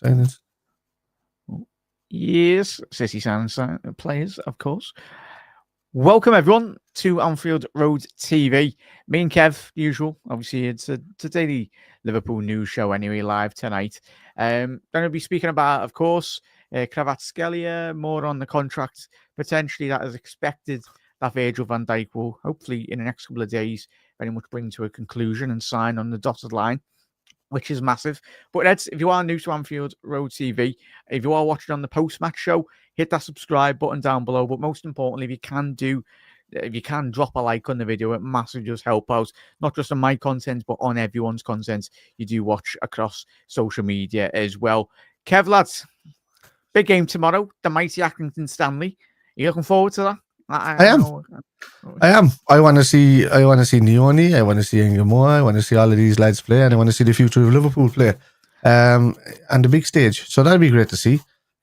signings. Yes, City players, of course. Welcome everyone to Anfield Road TV. Me and Kev, usual. Obviously, it's a daily Liverpool news show anyway, live tonight. Going to be speaking about, of course, Kvaratskhelia, more on the contract potentially that is expected that Virgil van Dijk will hopefully in the next couple of days very much bring to a conclusion and sign on the dotted line, which is massive. But if you are new to Anfield Road TV, if you are watching on the post-match show, hit that subscribe button down below. But most importantly, if you can drop a like on the video, it massively does help out, not just on my content, but on everyone's content you do watch across social media as well. Kev, lads, big game tomorrow, the mighty Accrington Stanley. Are you looking forward to that? I am. I want to see Neoni. I want to see Ngamoa. I want to see all of these lads play, and I want to see the future of Liverpool play, and the big stage. So that'll be great to see.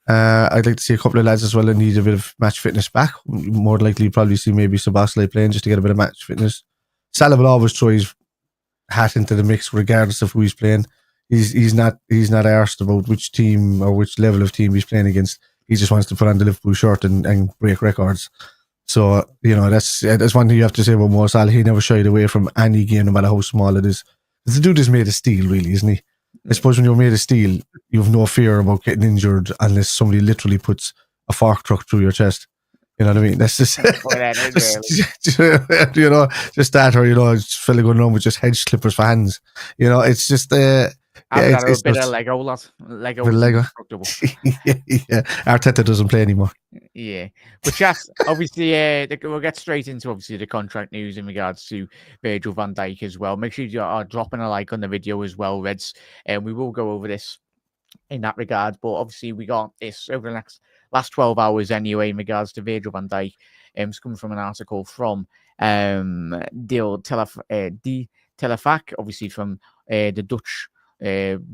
I'd like to see a couple of lads as well that need a bit of match fitness back. More likely, probably see maybe Szoboszlai playing just to get a bit of match fitness. Salah will always throw his hat into the mix, regardless of who he's playing. He's not arsed about which team or which level of team he's playing against. He just wants to put on the Liverpool shirt and break records. So, that's one thing you have to say about Mo Salah. He never shied away from any game, no matter how small it is. The dude is made of steel, really, isn't he? I suppose when you're made of steel, you have no fear about getting injured unless somebody literally puts a fork truck through your chest. You know what I mean? That's just, just that, or, fella going around with just hedge clippers for hands. It's just... it's a bit of Lego, lad. Lego. Yeah. Arteta doesn't play anymore. Yeah. But yes, obviously, we'll get straight into the contract news in regards to Virgil van Dijk as well. Make sure you are dropping a like on the video as well, Reds. And we will go over this in that regard. But obviously, we got this over the last 12 hours anyway in regards to Virgil van Dijk. It's coming from an article from Die Telefac, obviously from the Dutch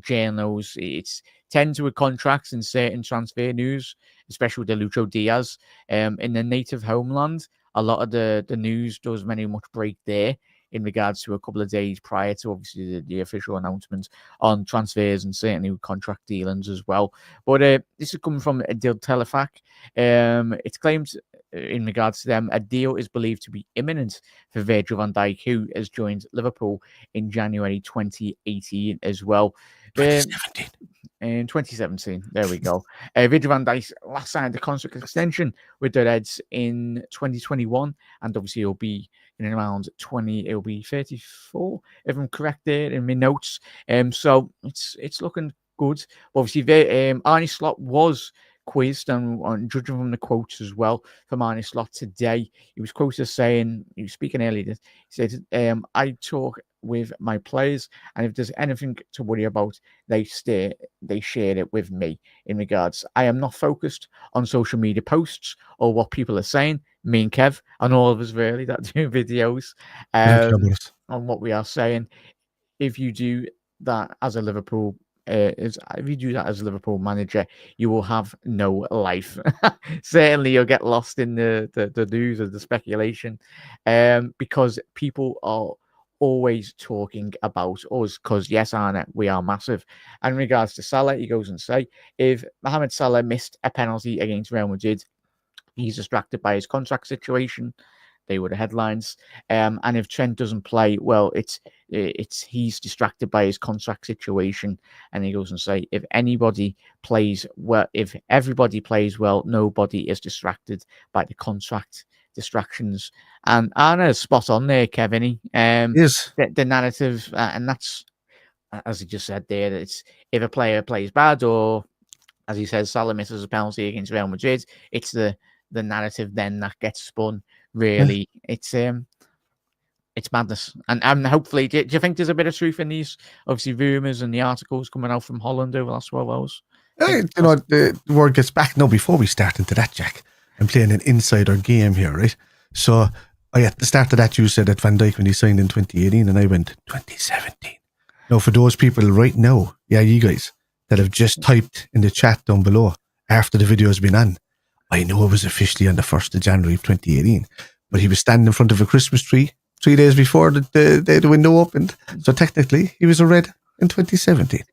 journals. It's tend to with contracts and certain transfer news, especially with the Lucho Diaz. In the native homeland, a lot of the news does very much break there in regards to a couple of days prior to obviously the official announcement on transfers and certainly with contract dealings as well. But this is coming from Die Telefac. It's claimed in regards to them, a deal is believed to be imminent for Virgil van Dijk, who has joined Liverpool in January 2018 as well. 2017. In 2017, there we go. Virgil van Dijk last signed a contract extension with the Reds in 2021, and obviously he'll be in around 34, if I'm correct there in my notes. So it's looking good. Obviously, Arne Slot was quizzed on judging from the quotes as well from Arne Slot today. He was quoted as saying, he was speaking earlier, he said, I talk with my players, and if there's anything to worry about, they share it with me in regards. I am not focused on social media posts or what people are saying. Me and Kev and all of us really that do videos on what we are saying. If you do that as a Liverpool manager, you will have no life. Certainly, you'll get lost in the news or the speculation, because people are always talking about us. Because yes, Arne, we are massive. And in regards to Salah, he goes and say, if Mohamed Salah missed a penalty against Real Madrid, he's distracted by his contract situation. They were the headlines. And if Trent doesn't play, well, it's he's distracted by his contract situation. And he goes and say, if everybody plays well, nobody is distracted by the contract distractions. And Arna's spot on there, Kevin. Yes. The narrative, and that's, as he just said there, that it's if a player plays bad, or as he says, Salah misses a penalty against Real Madrid, it's the narrative then that gets spun. Really, it's madness, and hopefully, do you think there's a bit of truth in these obviously rumours and the articles coming out from Holland over the last 12 hours? The word gets back now. Before we start into that, Jack, I'm playing an insider game here, right? So, at the start of that, you said that Van Dijk when he signed in 2018, and I went 2017. Now, for those people right now, you guys that have just typed in the chat down below after the video has been on, I know it was officially on the 1st of January of 2018, but he was standing in front of a Christmas tree 3 days before the window opened. So technically, he was a Red in 2017.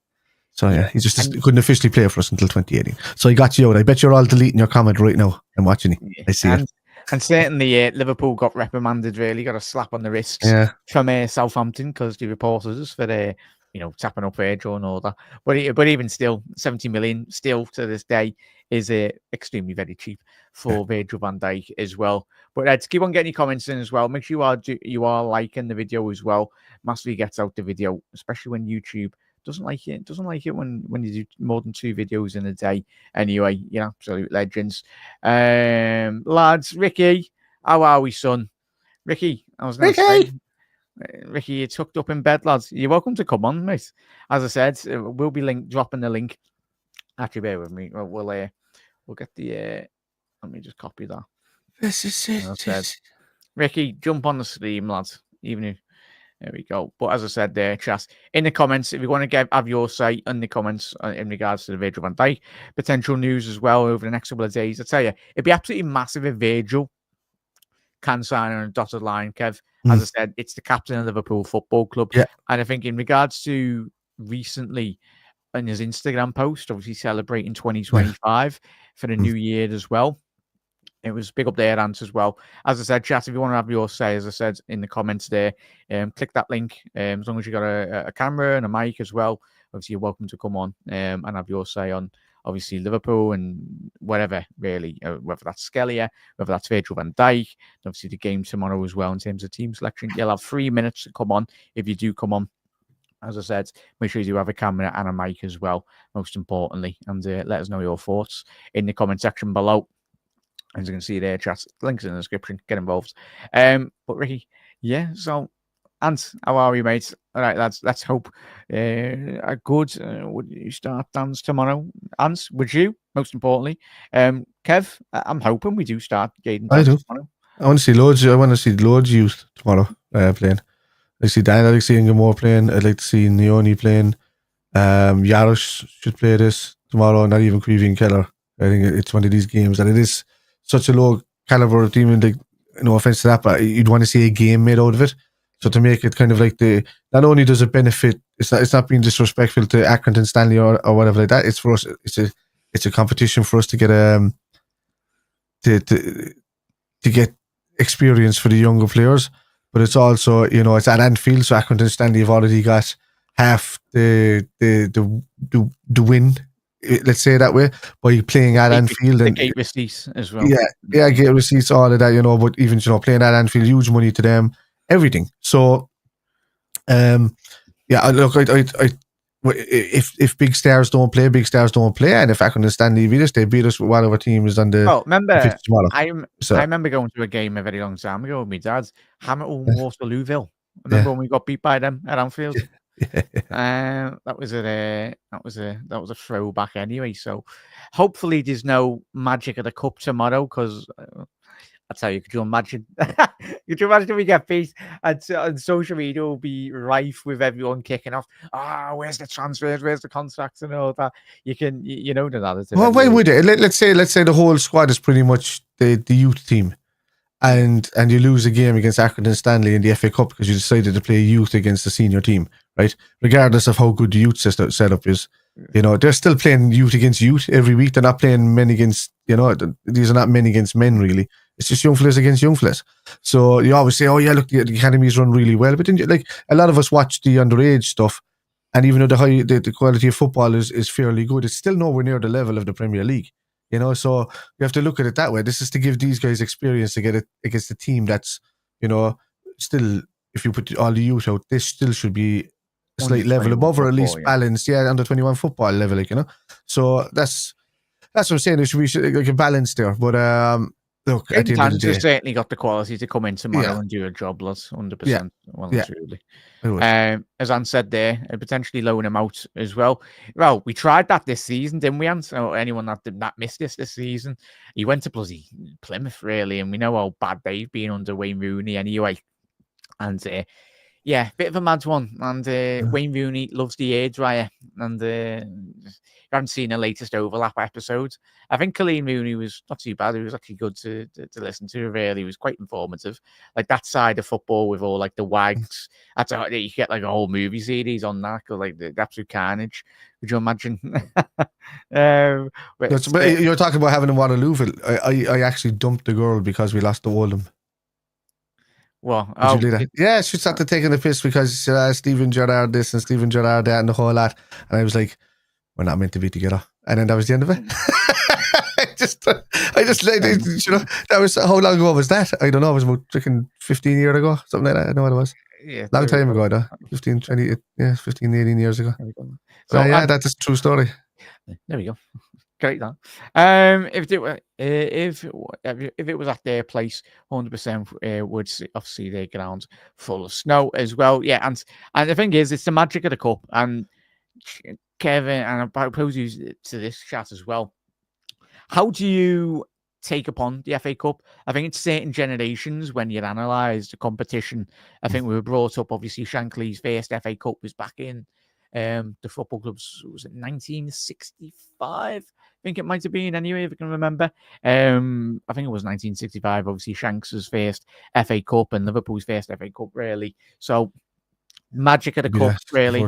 So yeah, he just couldn't officially play for us until 2018. So he got you out. I bet you're all deleting your comment right now. I'm watching you. I see it. And certainly Liverpool got reprimanded, really, got a slap on the wrists from Southampton because they reported us for tapping up Virgil and all that. But even still, 70 million still to this day is extremely very cheap for Virgil van Dijk as well. But keep on getting your comments in as well. Make sure you are liking the video as well. Massively gets out the video, especially when YouTube doesn't like it. Doesn't like it when you do more than 2 videos in a day. Anyway, you're absolute legends. Lads, Ricky, how are we, son? Ricky, I was going to say, Ricky, you're tucked up in bed, lads. You're welcome to come on, mate. As I said, we'll be dropping the link. Actually, bear with me. We'll get the. Let me just copy that. This is it. Ricky, jump on the stream, lads. Even if. There we go. But as I said there, chat in the comments, if you want to have your say in the comments in regards to the Virgil van Dijk potential news as well over the next couple of days, I tell you, it'd be absolutely massive if Virgil can sign on a dotted line, Kev. As I said, it's the captain of Liverpool Football Club. Yeah. And I think in regards to recently in his Instagram post, obviously celebrating 2025 for the new year as well. It was big up there, Ant, as well. As I said, chat, if you want to have your say, as I said in the comments there, click that link. As long as you got a camera and a mic as well, obviously you're welcome to come on and have your say on, obviously, Liverpool and whatever, really, whether that's Skellier, whether that's Virgil van Dijk, obviously the game tomorrow as well in terms of team selection. You'll have 3 minutes to come on if you do come on. As I said, make sure you do have a camera and a mic as well, most importantly, and let us know your thoughts in the comment section below. As you can see there, chat, links in the description, get involved. But Ricky, yeah, so, Ant, how are you, mate? All right, lads, let's hope a good, would you start dance tomorrow? Ant, would you, most importantly? Kev, I'm hoping we do start Gaden dance tomorrow. I want to see loads youth tomorrow playing. I see Dan, I like seeing Gilmore playing. I'd like to see Neoni playing. Yarosh should play this tomorrow, not even Creevy and Keller. I think it's one of these games, and it is such a low caliber team, and no offense to that, but you'd want to see a game made out of it. So to make it kind of like not only does it benefit, it's not being disrespectful to Accrington, Stanley, or whatever like that. It's for us. It's a competition for us to get to get experience for the younger players. But it's also, it's at Anfield, so Accrington, Stanley have already got half the win. Let's say it that way, by playing at Anfield and gate receipts as well. Yeah, gate receipts, all of that, but even playing at Anfield, huge money to them, everything. So, look, if big stars don't play, and if Accrington Stanley beat us, they beat us with whatever team is on the. Oh, remember, I remember going to a game a very long time ago with my dad, Hamilton Waterlooville. Remember when we got beat by them at Anfield? That was a throwback anyway. So hopefully there's no magic of the cup tomorrow, because I tell you, could you imagine if we get beat and social media will be rife with everyone kicking off, where's the transfers, where's the contracts and all that? You know the narrative. Well, why would it? Let's say the whole squad is pretty much the youth team. And you lose a game against Accrington Stanley in the FA Cup because you decided to play youth against the senior team, right? Regardless of how good the youth setup is, they're still playing youth against youth every week. They're not playing men against, these are not men against men, really. It's just young fellas against young fellas. So you always say, oh yeah, look, the academies run really well. But then, a lot of us watch the underage stuff, and even though the quality of football is fairly good, it's still nowhere near the level of the Premier League. So you have to look at it that way. This is to give these guys experience to get it against a team that's, still, if you put all the youth out, this still should be a slight level above, or at least balanced, under 21 football level, So that's what I'm saying. There should be like a balance there. But look, at the end of the day, certainly got the quality to come in tomorrow and do a job, lads, 100%. Yeah. Well, truly. As Anne said there, potentially loan him out as well. Well, we tried that this season, didn't we, Anne? So anyone that did not miss this season, he went to bloody Plymouth, really, and we know how bad they've been under Wayne Rooney anyway. And Yeah, bit of a mad one. And Wayne Rooney loves the hairdryer. And if you haven't seen the latest Overlap episode, I think Colleen Rooney was not too bad. It was actually good to listen to. Really, it was quite informative. Like that side of football with all like the wags. That's how you get like a whole movie series on that, or like the absolute carnage. Could you imagine? But you're talking about having a Waterlooville. I actually dumped the girl because we lost the Oldham. Well, yeah, she started taking the piss because Stephen Gerrard this and Stephen Gerrard that and the whole lot, and I was like, we're not meant to be together, and then that was the end of it. I just like, you know, that was, how long ago was that? I don't know, it was about freaking 15 years ago, something like that. I know what it was. Yeah, long time ago, though. 15, 20, yeah, 15, 18 years ago. So yeah, that's a true story. There we go. Great that. If it was at their place, 100% would obviously their ground full of snow as well. Yeah, and the thing is, it's the magic of the cup. And Kevin, and I propose you to this chat as well. How do you take upon the FA Cup? I think it's certain generations when you analyse the competition. I think we were brought up, obviously, Shankly's first FA Cup was back in the football clubs, was it 1965? I think it might have been, anyway, if I can remember. I think it was 1965, obviously, Shanks' first FA Cup and Liverpool's first FA Cup, really. So, magic of the cup, really.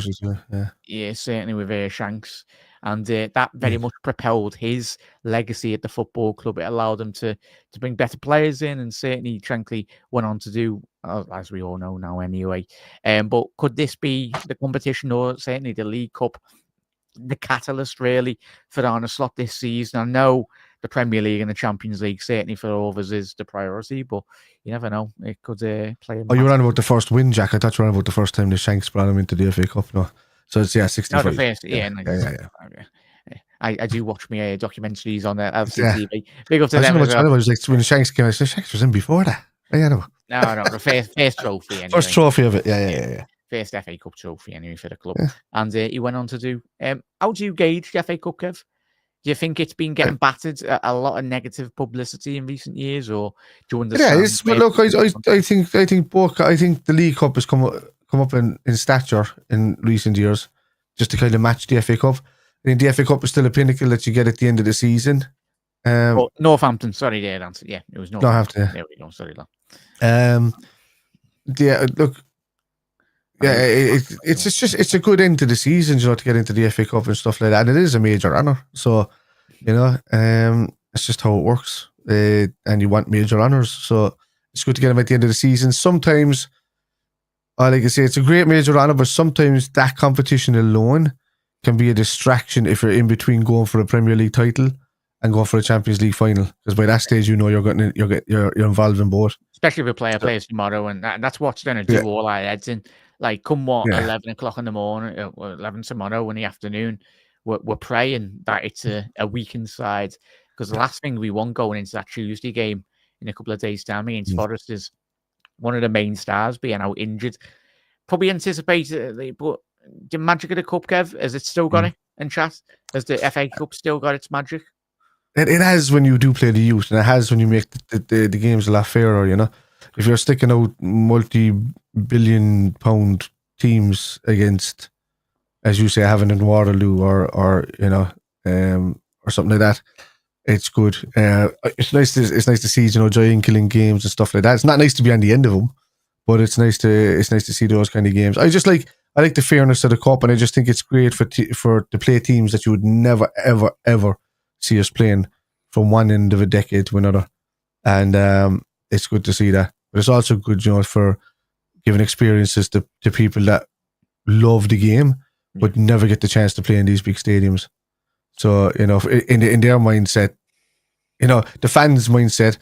Yeah, certainly with Shanks. And that very much propelled his legacy at the football club. It allowed him to bring better players in, and certainly Shankly went on to do, as we all know now anyway. But could this be the competition, or certainly the League Cup, the catalyst really for Arne Slot this season? I know the Premier League and the Champions League certainly for all of us is the priority, but you never know. It could play a you were on about the first win, Jack. I thought you were on about the first time the Shanks brought him into the FA Cup. No. So it's 65. No, the first, yeah. I do watch my documentaries on LCTV. Big up to them. I was like, when Shanks came, I said Shanks was in before that. No, the first trophy. Anyway. First trophy of it, yeah. First FA Cup trophy anyway for the club, and he went on to do. How do you gauge the FA Cup, Kev? Do you think it's been getting battered? A lot of negative publicity in recent years, or do you understand? Yeah, but look, I think the League Cup has come up in stature in recent years, just to kind of match the FA Cup. I think the FA Cup is still a pinnacle that you get at the end of the season. Northampton, sorry, there, answer. Yeah, it was Northampton. There we go. Sorry, yeah, look. Yeah, it's a good end to the season, you know, to get into the FA Cup and stuff like that. And it is a major honour, so you know, it's just how it works. And you want major honours, so it's good to get them at the end of the season. Sometimes, like I say, it's a great major honour, but sometimes that competition alone can be a distraction if you're in between going for a Premier League title and going for a Champions League final, because by that stage you know you're involved in both. Especially if a plays tomorrow, and that's what's going to do all our heads in. Like, come 11 o'clock in the morning, 11 tomorrow in the afternoon, we're praying that it's a weakened side, because the last thing we want going into that Tuesday game in a couple of days' time against Forest is one of the main stars being out injured. Probably anticipated, but the magic of the cup, Kev, has it still got it in chat? Has the FA Cup still got its magic? It has when you do play the youth, and it has when you make the games a lot fairer, you know. If you're sticking out multi-billion pound teams against, as you say, having in Waterloo or you know, or something like that, it's good. It's nice to see, you know, giant killing games and stuff like that. It's not nice to be on the end of them, but it's nice to see those kind of games. I like the fairness of the cup, and I just think it's great for to play teams that you would never ever see us playing from one end of a decade to another, and it's good to see that. But it's also good, you know, for giving experiences to people that love the game but never get the chance to play in these big stadiums. So, you know, in their mindset, you know, the fans' mindset,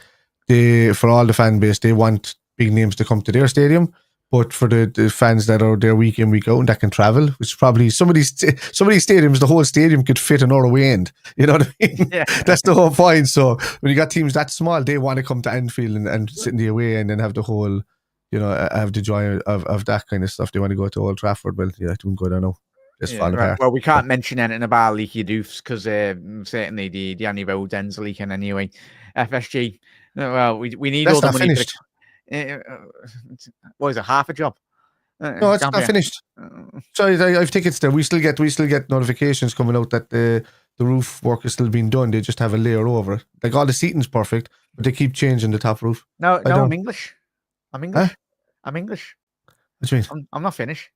for all the fan base, they want big names to come to their stadium. But for the fans that are there week in, week out, and that can travel, which probably some of these stadiums, the whole stadium could fit an away end. You know what I mean? Yeah. That's the whole point. So when you got teams that small, they want to come to Anfield and sit in the away end and have the whole, you know, have the joy of that kind of stuff. They want to go to Old Trafford. Well, yeah, it wouldn't go there now. Right. Well, we can't mention anything about leaky doofs, because certainly the Annie Road ends leaking anyway. FSG, well, we need that's all the not money. Finished. What is it, half a job? No, it's not finished. Sorry, I have tickets there. We still get notifications coming out that the roof work is still being done. They just have a layer over it. Like all the seating's perfect, but they keep changing the top roof. No, I'm English. I'm English. Huh? I'm English. What do you mean? I'm not finished.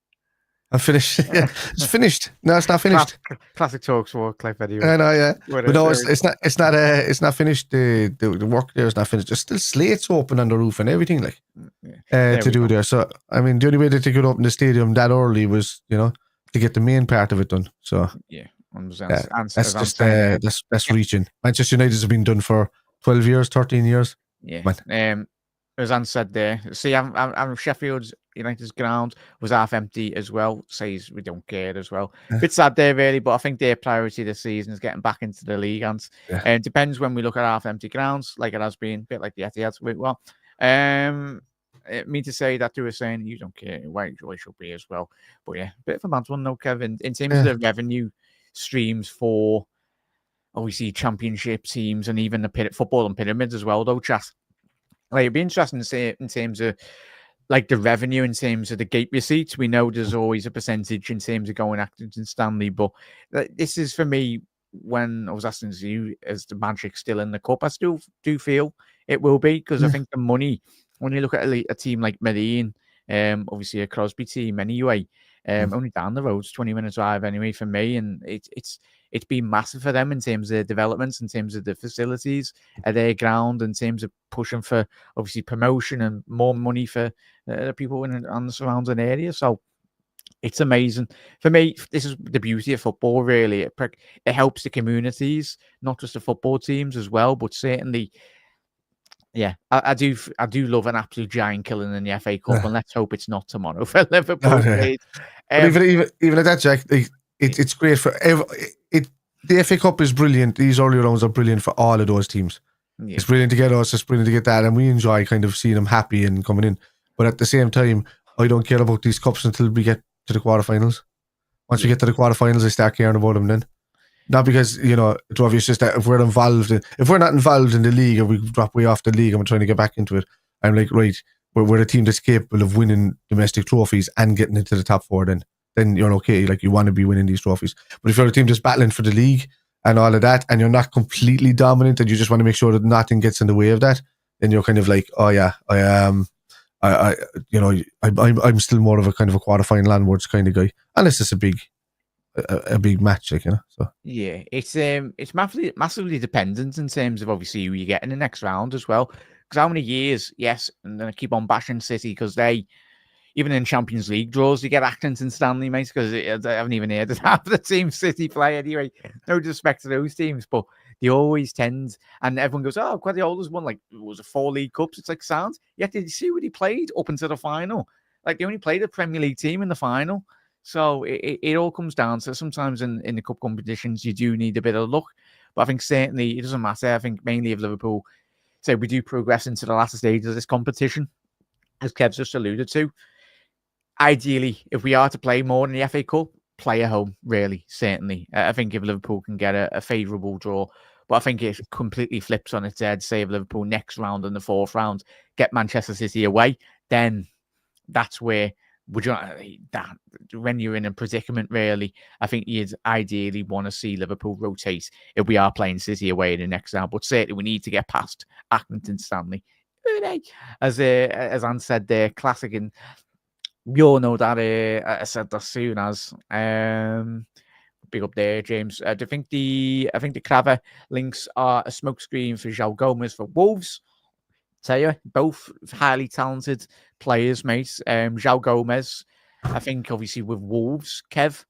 I'm finished. Yeah, it's finished. No, it's not finished. Classic talk sport clip anyway. I know, yeah. But no, it's not finished. The work there is not finished. There's still slates open on the roof and everything to do there. So I mean, the only way that they could open the stadium that early was, to get the main part of it done. So yeah, that's reaching. Manchester United has been done for 12 years, 13 years. Yeah. As Anne said there, see, I'm Sheffield United's ground was half empty as well. Says we don't care as well. Bit sad there, really, but I think their priority this season is getting back into the league. And it depends when we look at half empty grounds, like it has been, a bit like the Etihad. Well, mean to say that they were saying you don't care, why should be as well. But yeah, bit of a mad one though, Kevin. In terms of the revenue streams for obviously championship teams and even the football and pyramids as well, though, chat. Like, it'd be interesting to see in terms of like the revenue, in terms of the gate receipts. We know there's always a percentage in terms of going Accrington Stanley, but this is for me when I was asking you, is the Magic still in the cup? I still do feel it will be, because I think the money, when you look at a team like Marine, obviously a Crosby team anyway, only down the road, 20-minute drive anyway for me, and it's been massive for them in terms of developments, in terms of the facilities at their ground, in terms of pushing for obviously promotion and more money for people on the surrounding area. So it's amazing. For me, this is the beauty of football, really. It helps the communities, not just the football teams as well, but certainly, yeah, I do love an absolute giant killing in the FA Cup, and let's hope it's not tomorrow for Liverpool. Even at that, Jack, it's great for the FA Cup is brilliant. These early rounds are brilliant for all of those teams. Yeah. It's brilliant to get us, it's brilliant to get that, and we enjoy kind of seeing them happy and coming in. But at the same time, I don't care about these cups until we get to the quarterfinals. Once we get to the quarterfinals, I start caring about them then. Not because, it's obvious, just that if we're not involved in the league, or we drop way off the league and we're trying to get back into it, I'm like, right, we're a team that's capable of winning domestic trophies and getting into the top four then you're okay. Like, you want to be winning these trophies. But if you're a team just battling for the league and all of that, and you're not completely dominant, and you just want to make sure that nothing gets in the way of that, then you're kind of like, oh yeah, I'm still more of a kind of a quarterfinal onwards kind of guy, unless it's a big match, So yeah, it's massively dependent in terms of obviously who you get in the next round as well. Because how many years? Yes, and then I keep on bashing City because they. Even in Champions League draws, you get Accrington Stanley, mate, because I haven't even heard of half the team City play anyway. No disrespect to those teams, but they always tend, and everyone goes, oh, Guardiola's won, like, it was 4 League Cups. It's like, sounds. Yet, did you see what he played up into the final? Like, they only played a Premier League team in the final. So it all comes down to sometimes in the cup competitions, you do need a bit of luck. But I think certainly it doesn't matter. I think mainly if Liverpool say we do progress into the latter stages of this competition, as Kev's just alluded to, ideally, if we are to play more in the FA Cup, play at home, really, certainly. I think if Liverpool can get a favourable draw, but I think it completely flips on its head. Say if Liverpool next round in the 4th round get Manchester City away, then that's where when you're in a predicament, really, I think you'd ideally want to see Liverpool rotate if we are playing City away in the next round. But certainly we need to get past Accrington Stanley. As Anne said there, classic in. We all know that I said that soon as big up there, James. I think the Craver links are a smokescreen for João Gomez for Wolves. Tell you, both highly talented players, mate. João Gomez, I think obviously with Wolves, Kev,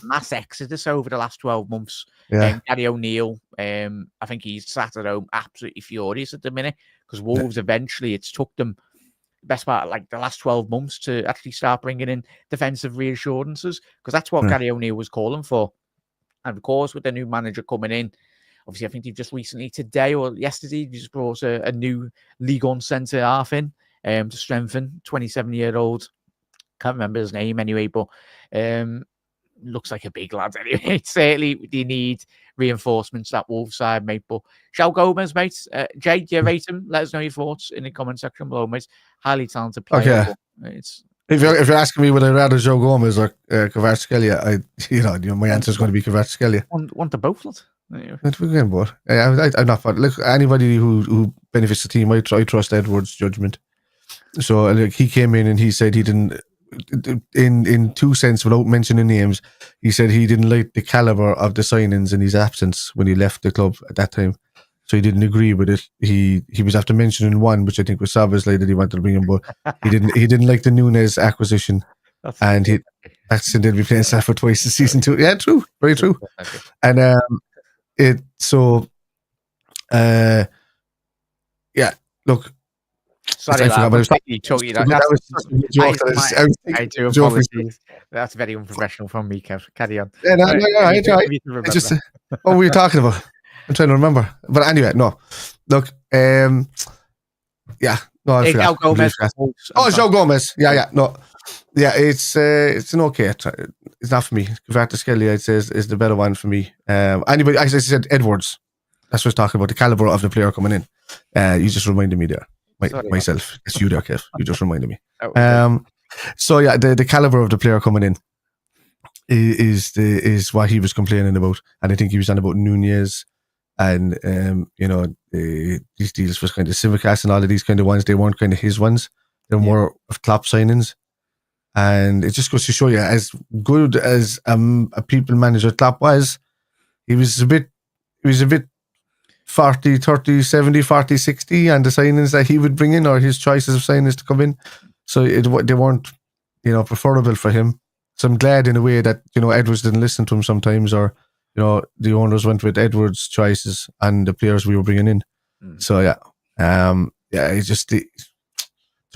mass exodus over the last 12 months. Yeah. Gary O'Neill, I think he's sat at home absolutely furious at the minute because Wolves eventually, it's took them best part like the last 12 months to actually start bringing in defensive reassurances, because that's what Gary O'Neill was calling for. And of course, with the new manager coming in, obviously I think they've just recently today or yesterday just brought a new League One centre half in to strengthen 27-year-old. Can't remember his name anyway, but looks like a big lad anyway. Certainly they need reinforcements that Wolves side, mate. But João Gomez, mate. Jay, do you rate him? Let us know your thoughts in the comment section below, mate. Highly talented player. Okay. If you're asking me would I rather Joe Gomez or Kvaratskhelia, my answer is going to be Kvaratskhelia. Want the both, lad. I'm not. Look, anybody who benefits the team, I trust Edwards' judgment. So he came in and he said he didn't. In 2 cents, without mentioning names, he said he didn't like the caliber of the signings in his absence when he left the club at that time. So he didn't agree with it. He was after mentioning one, which I think was obviously that he wanted to bring him, but he didn't like the Nunes acquisition. That's they'll be playing Stafford twice in season 2. Yeah, true, very true. And look. Sorry, I was totally I do apologize. That's very unprofessional from me, Kev. Carry on. Yeah, what were you talking about? I'm trying to remember. But anyway, no. Look, I forgot. Joe Gomez. Yeah, no. Yeah, it's an okay. It's not for me. Kvaratskhelia, I'd say, is the better one for me. Anybody, as I said, Edwards. That's what I was talking about, the caliber of the player coming in. You just reminded me there. Myself. It's you there, Kev. You just reminded me. So yeah, the caliber of the player coming in is what he was complaining about. And I think he was on about Nunez and these deals was kind of Simicast and all of these kind of ones. They weren't kind of his ones. They're more of Klopp signings. And it just goes to show you, as good as a people manager Klopp was, he was a bit 40, 30, 70, 40, 60 and the signings that he would bring in, or his choices of signings to come in. So they weren't, preferable for him. So I'm glad in a way that, Edwards didn't listen to him sometimes, or, the owners went with Edwards' choices and the players we were bringing in. So it's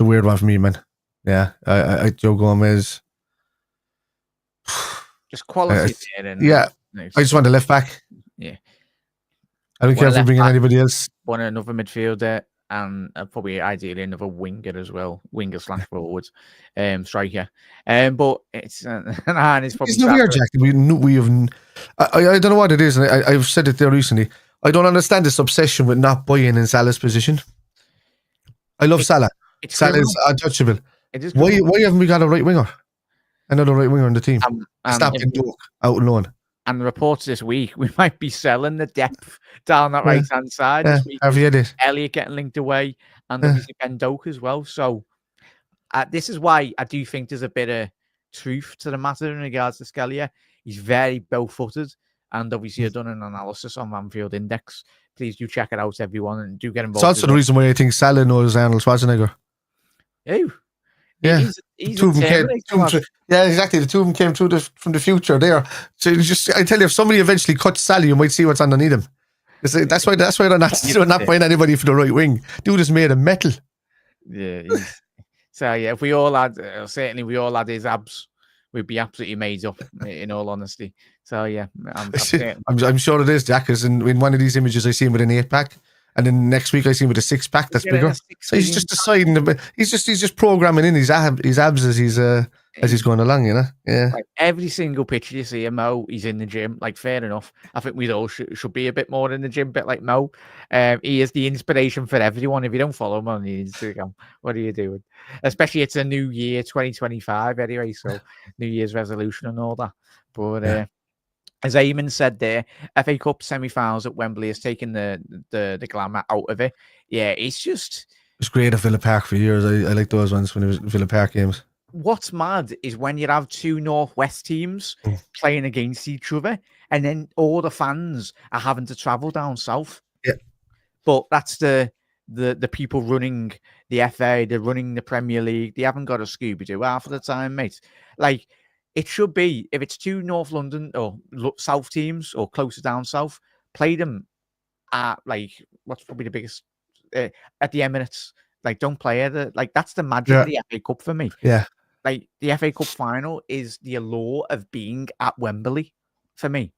a weird one for me, man. Yeah, I Joe Gomez. Just quality. I just want a left back. Yeah. I don't care if we bring in anybody else. Want another midfielder and probably ideally another winger as well. Winger/forward, striker. But it's and it's probably. It's weird, Jack. We have. I don't know what it is, and I've said it there recently. I don't understand this obsession with not buying in Salah's position. I love Salah. Salah is untouchable. Why haven't we got a right winger? Another right winger on the team. Stop getting Dijk out alone. And the reports this week, we might be selling the depth down that right-hand side this week. Elliot getting linked away, and obviously Ben Doak as well. So this is why I do think there's a bit of truth to the matter in regards to Scalia. He's very bow-footed, and obviously I've done an analysis on Anfield Index. Please do check it out, everyone, and do get involved. It's also the reason why I think Salah knows Arnold Schwarzenegger. Oh. Yeah, he's exactly. The two of them came through from the future there. So I tell you, if somebody eventually cuts Sally, you might see what's underneath him. That's why they're not buying anybody for the right wing. Dude is made of metal. Yeah. So if we all had, certainly we all had his abs, we'd be absolutely made up. In all honesty. So yeah, I'm sure it is, Jack. Because in one of these images, I see him with an 8-pack. And then next week I see him with a 6-pack that's bigger. So he's just deciding. He's just programming in his abs as he's going along. Yeah. Like every single picture you see of Mo, he's in the gym. Like fair enough. I think we all should be a bit more in the gym, bit like Mo. He is the inspiration for everyone. If you don't follow him on Instagram, what are you doing? Especially it's a new year, 2025 anyway. So New Year's resolution and all that. But as Eamon said there, FA Cup semi-finals at Wembley has taken the glamour out of it. Yeah, it's great at Villa Park for years. I like those ones when it was Villa Park games. What's mad is when you have two Northwest teams playing against each other, and then all the fans are having to travel down south. Yeah, but that's the people running the FA, they're running the Premier League. They haven't got a Scooby-Doo half of the time, mate. Like. It should be, if it's two North London or South teams or closer down south, play them at, what's probably the biggest, at the Emirates. Don't play at that's the magic of the FA Cup for me. Yeah. The FA Cup final is the allure of being at Wembley for me.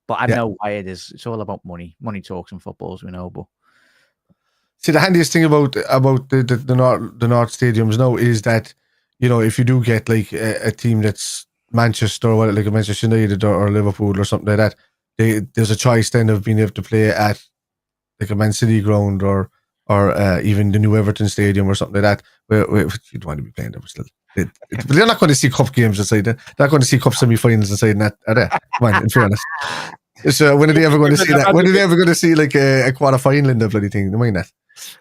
But I know why it is. It's all about money. Money talks in football, as we know. But see, the handiest thing about the North stadiums now is that, if you do get a team that's Manchester or like a Manchester United or Liverpool or something like that, there's a choice then of being able to play at like a Man City ground or even the new Everton Stadium or something like that, where you'd want to be playing there still. But they're not going to see cup games inside. They're not going to see cup semi-finals inside that, are they? Come on, in fairness. So when are they ever going to see that? When are they ever going to see like a quarter final in the bloody thing? They might not.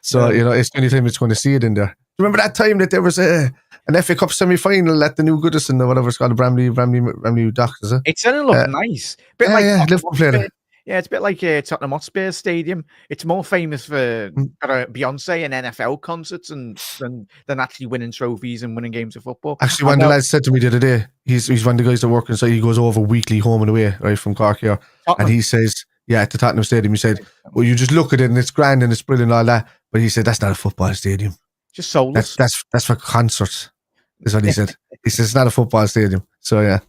So it's the only time it's going to see it in there. Remember that time that there was an FA Cup semi-final at the new Goodison or whatever it's called, Bramley Docks, is it? It's going to look nice. Bit Liverpool played. Yeah, it's a bit like Tottenham Hotspur Stadium. It's more famous for Beyonce and NFL concerts than actually winning trophies and winning games of football. Actually, one of the lads said to me the other day, he's one of the guys that work inside, he goes over weekly home and away, right, from Cork here. Tottenham. And he says, at the Tottenham Stadium, he said, well, you just look at it and it's grand and it's brilliant and all that. But he said, that's not a football stadium. Just soulless. That's for concerts, is what he said. He says, it's not a football stadium. So, yeah.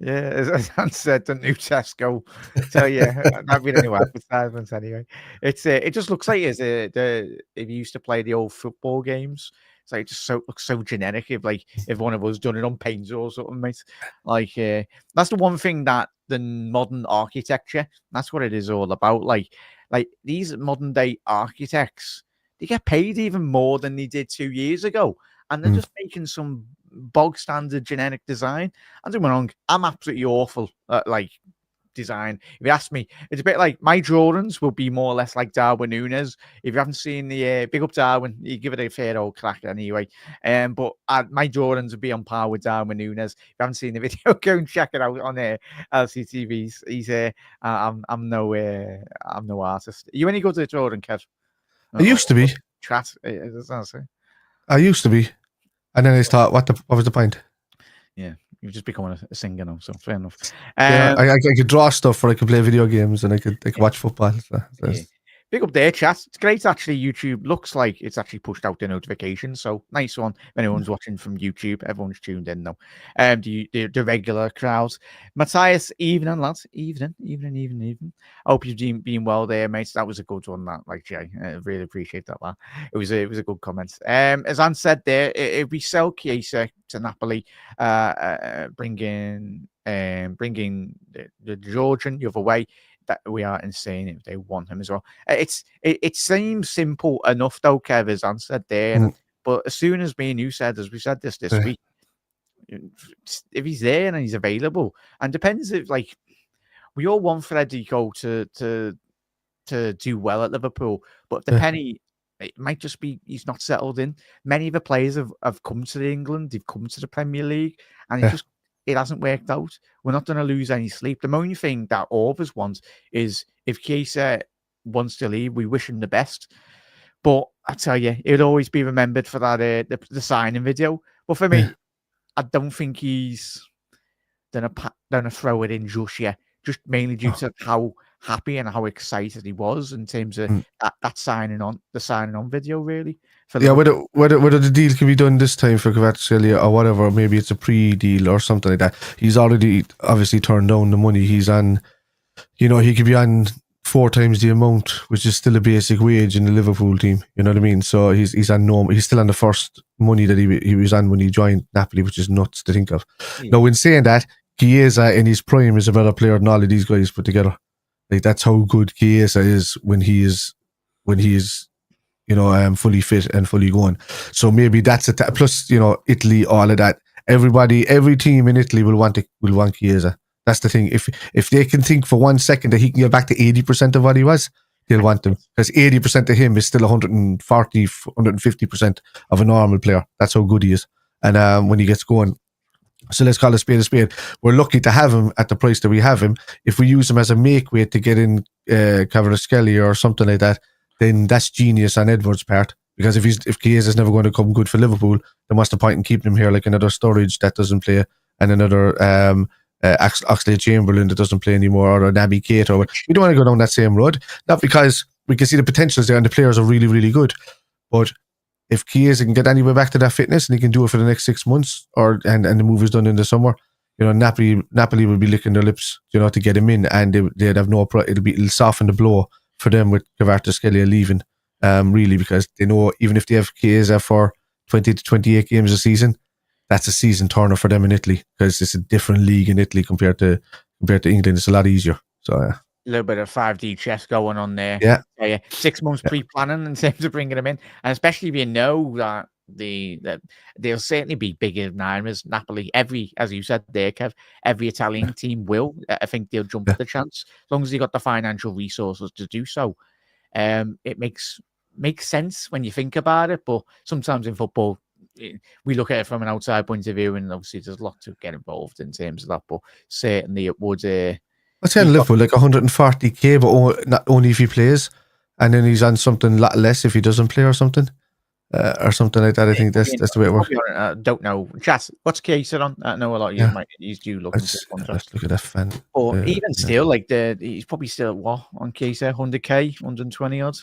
Yeah, as I said, the new Tesco. So yeah, not been any advertisements anyway. It just looks like if you used to play the old football games, it's like it just looks so generic. If one of us done it on paint or something, mate. Like that's the one thing that the modern architecture, that's what it is all about. Like these modern day architects, they get paid even more than they did 2 years ago, and they're just making some bog standard generic design. I'm doing wrong. I'm absolutely awful at design. If you ask me, it's a bit like my Jordans will be more or less like Darwin Núñez. If you haven't seen the big up Darwin, you give it a fair old crack anyway. But my Jordans would be on par with Darwin Núñez. If you haven't seen the video, go and check it out on LCTVs. He's I'm no artist. Are you any good at Jordan, Kev? I used to be. Chat. I used to be. And then I thought, what was the point? Yeah, you've just become a singer now, so fair enough. I could draw stuff, or I could play video games, and I could watch football. So Big up there, chat. It's great, actually. YouTube looks like it's actually pushed out the notifications, so nice one. If anyone's watching from YouTube, everyone's tuned in now. The regular crowds. Matthias, evening, lads. Evening. I hope you've been well there, mates. That was a good one, that, Jay. I really appreciate that, man. It was a good comment. As Anne said there, if we sell Chiesa to Napoli, bringing the Georgian the other way, that we are insane if they want him as well. It seems simple enough though, Kev, as Anne said there. But as soon as me and you said, as we said this week, if he's there and he's available, and depends if we all want Federico to do well at Liverpool, but if the penny, it might just be he's not settled in. Many of the players have come to England, they've come to the Premier League, and it hasn't worked out. We're not going to lose any sleep. The only thing that all of us want is if Chiesa wants to leave, we wish him the best. But I tell you, he'll always be remembered for that the signing video. But for me, I don't think he's gonna throw it in just yet. Just mainly due to how happy and how excited he was in terms of that signing on video, really. Whether the deal can be done this time for Kvaratskhelia or whatever, maybe it's a pre-deal or something like that. He's already obviously turned down the money. He's on, he could be on 4 times the amount, which is still a basic wage in the Liverpool team. You know what I mean? So he's still on the first money that he was on when he joined Napoli, which is nuts to think of. Yeah. Now, in saying that, Chiesa in his prime is a better player than all of these guys put together. That's how good Chiesa is when he is fully fit and fully going. So maybe that's it. Plus, Italy, all of that. Every team in Italy will want Chiesa. That's the thing. If they can think for 1 second that he can get back to 80% of what he was, they'll want him. Because 80% of him is still 140, 150% of a normal player. That's how good he is. And when he gets going. So let's call a spade a spade. We're lucky to have him at the price that we have him. If we use him as a make weight to get in Kvaratskhelia or something like that, then that's genius on Edwards' part. Because if Chiesa's never going to come good for Liverpool, then what's the point in keeping him here like another Sturridge that doesn't play and another Oxlade-Chamberlain that doesn't play anymore, or a Naby Keita? We don't want to go down that same road. Not because we can see the potentials there and the players are really, really good, but if Chiesa can get anywhere back to that fitness and he can do it for the next 6 months, and the move is done in the summer, Napoli will be licking their lips, to get him in, and they'd have no it'll soften the blow for them with Kvaratskhelia leaving, really, because they know even if they have Chiesa for 20 to 28 games a season, that's a season turner for them in Italy, because it's a different league in Italy compared to England. It's a lot easier. So a little bit of 5D chess going on there. Yeah. 6 months pre-planning in terms of bringing them in, and especially if you know that they'll certainly be bigger than Ireland's. Napoli, as you said there, Kev, every Italian team will. I think they'll jump at the chance as long as they got the financial resources to do so. It makes sense when you think about it, but sometimes in football, we look at it from an outside point of view, and obviously there's a lot to get involved in terms of that. But certainly it would. What's he on Liverpool? Like 140k, but not only if he plays, and then he's on something lot less if he doesn't play or something like that. I think that's the way it works. I don't know. Chat, what's Chiesa on? I know a lot of you might use due looking at contract. Let's look at that fan. Or even still, like he's probably still what on Chiesa, 100k, 120 odd,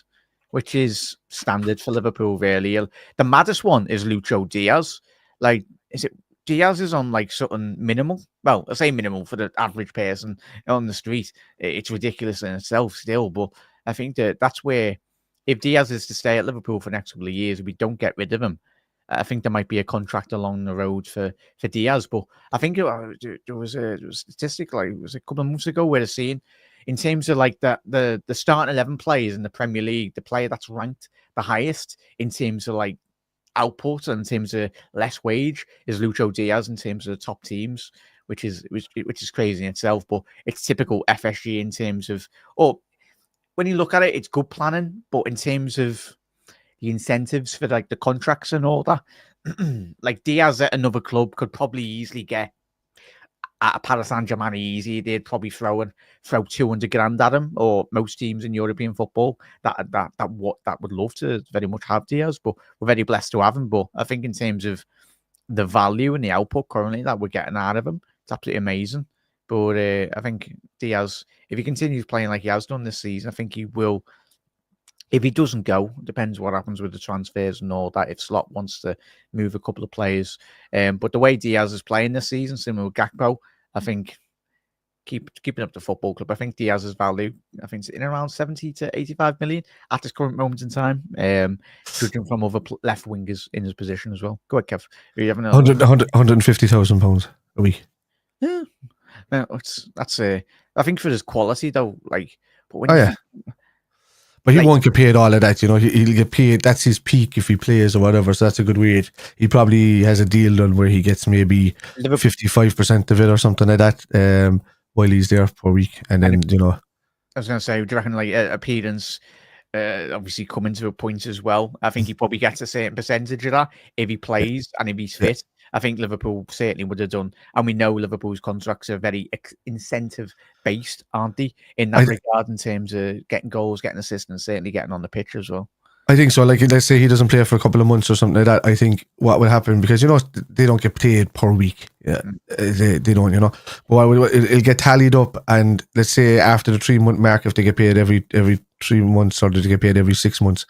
which is standard for Liverpool. Really, the maddest one is Lucho Diaz. Like, is it Diaz is on like something minimal? Well, I say minimal for the average person on the street. It's ridiculous in itself still, but I think that's where. If Diaz is to stay at Liverpool for the next couple of years, if we don't get rid of him, I think there might be a contract along the road for Diaz. But I think there was a statistic, like it was a couple of months ago, where they're saying in terms of like the starting 11 players in the Premier League, the player that's ranked the highest in terms of like output and in terms of less wage is Lucho Diaz in terms of the top teams, which is crazy in itself. But it's typical FSG in terms of when you look at it, it's good planning, but in terms of the incentives for like the contracts and all that, like Diaz at another club could probably easily get at a Paris Saint-Germain easy. They'd probably throw 200 grand at him, or most teams in European football that would love to very much have Diaz, but we're very blessed to have him. But I think in terms of the value and the output currently that we're getting out of him, it's absolutely amazing. But I think Diaz, if he continues playing like he has done this season, I think he will. If he doesn't go, depends what happens with the transfers and all that. If Slot wants to move a couple of players, but the way Diaz is playing this season, similar with Gakpo, I think keeping up the football club. I think Diaz's value, I think, it's in around 70 to 85 million at this current moment in time. Judging from other left wingers in his position as well. Go ahead, Kev. Are you having 150,000 pounds a week? Yeah. No, that's I think for his quality though, like, but when but he won't get paid all of that, you know. He'll get paid. That's his peak if he plays or whatever. So that's a good wage. He probably has a deal done where he gets maybe 55% of it or something like that, while he's there per week, and then you know. I was going to say, do you reckon like appearance? Obviously coming to a point as well. I think he probably gets a certain percentage of that if he plays and if he's fit. I think Liverpool certainly would have done, and we know Liverpool's contracts are very incentive based, aren't they? In that regard, in terms of getting goals, getting assists, and certainly getting on the pitch as well. I think so. Like, let's say he doesn't play for a couple of months or something like that. I think what will happen, because you know they don't get paid per week. Yeah, they don't. You know, but it'll get tallied up, and let's say after the 3-month mark, if they get paid every 3 months or did they get paid every 6 months,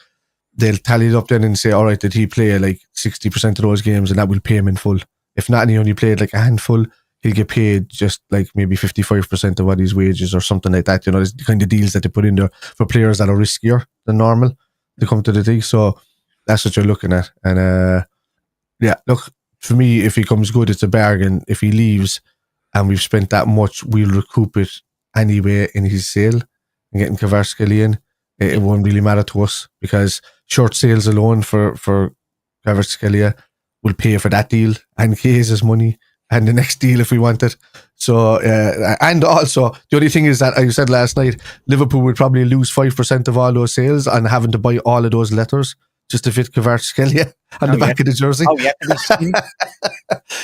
they'll tally it up then and say, all right, did he play like 60% of those games, and that will pay him in full. If not, and he only played like a handful, he'll get paid just like maybe 55% of what his wages or something like that. You know, there's the kind of deals that they put in there for players that are riskier than normal to come to the league. So that's what you're looking at. And look, for me, if he comes good, it's a bargain. If he leaves and we've spent that much, we'll recoup it anyway in his sale and getting Kvaratskhelia in. It won't really matter to us, because short sales alone for Kvaratskhelia will pay for that deal and Kiesa's money and the next deal if we want it. So, and also, the only thing is that I said last night, Liverpool would probably lose 5% of all those sales and having to buy all of those letters just to fit Kvaratskhelia on the back of the jersey. Oh, yeah.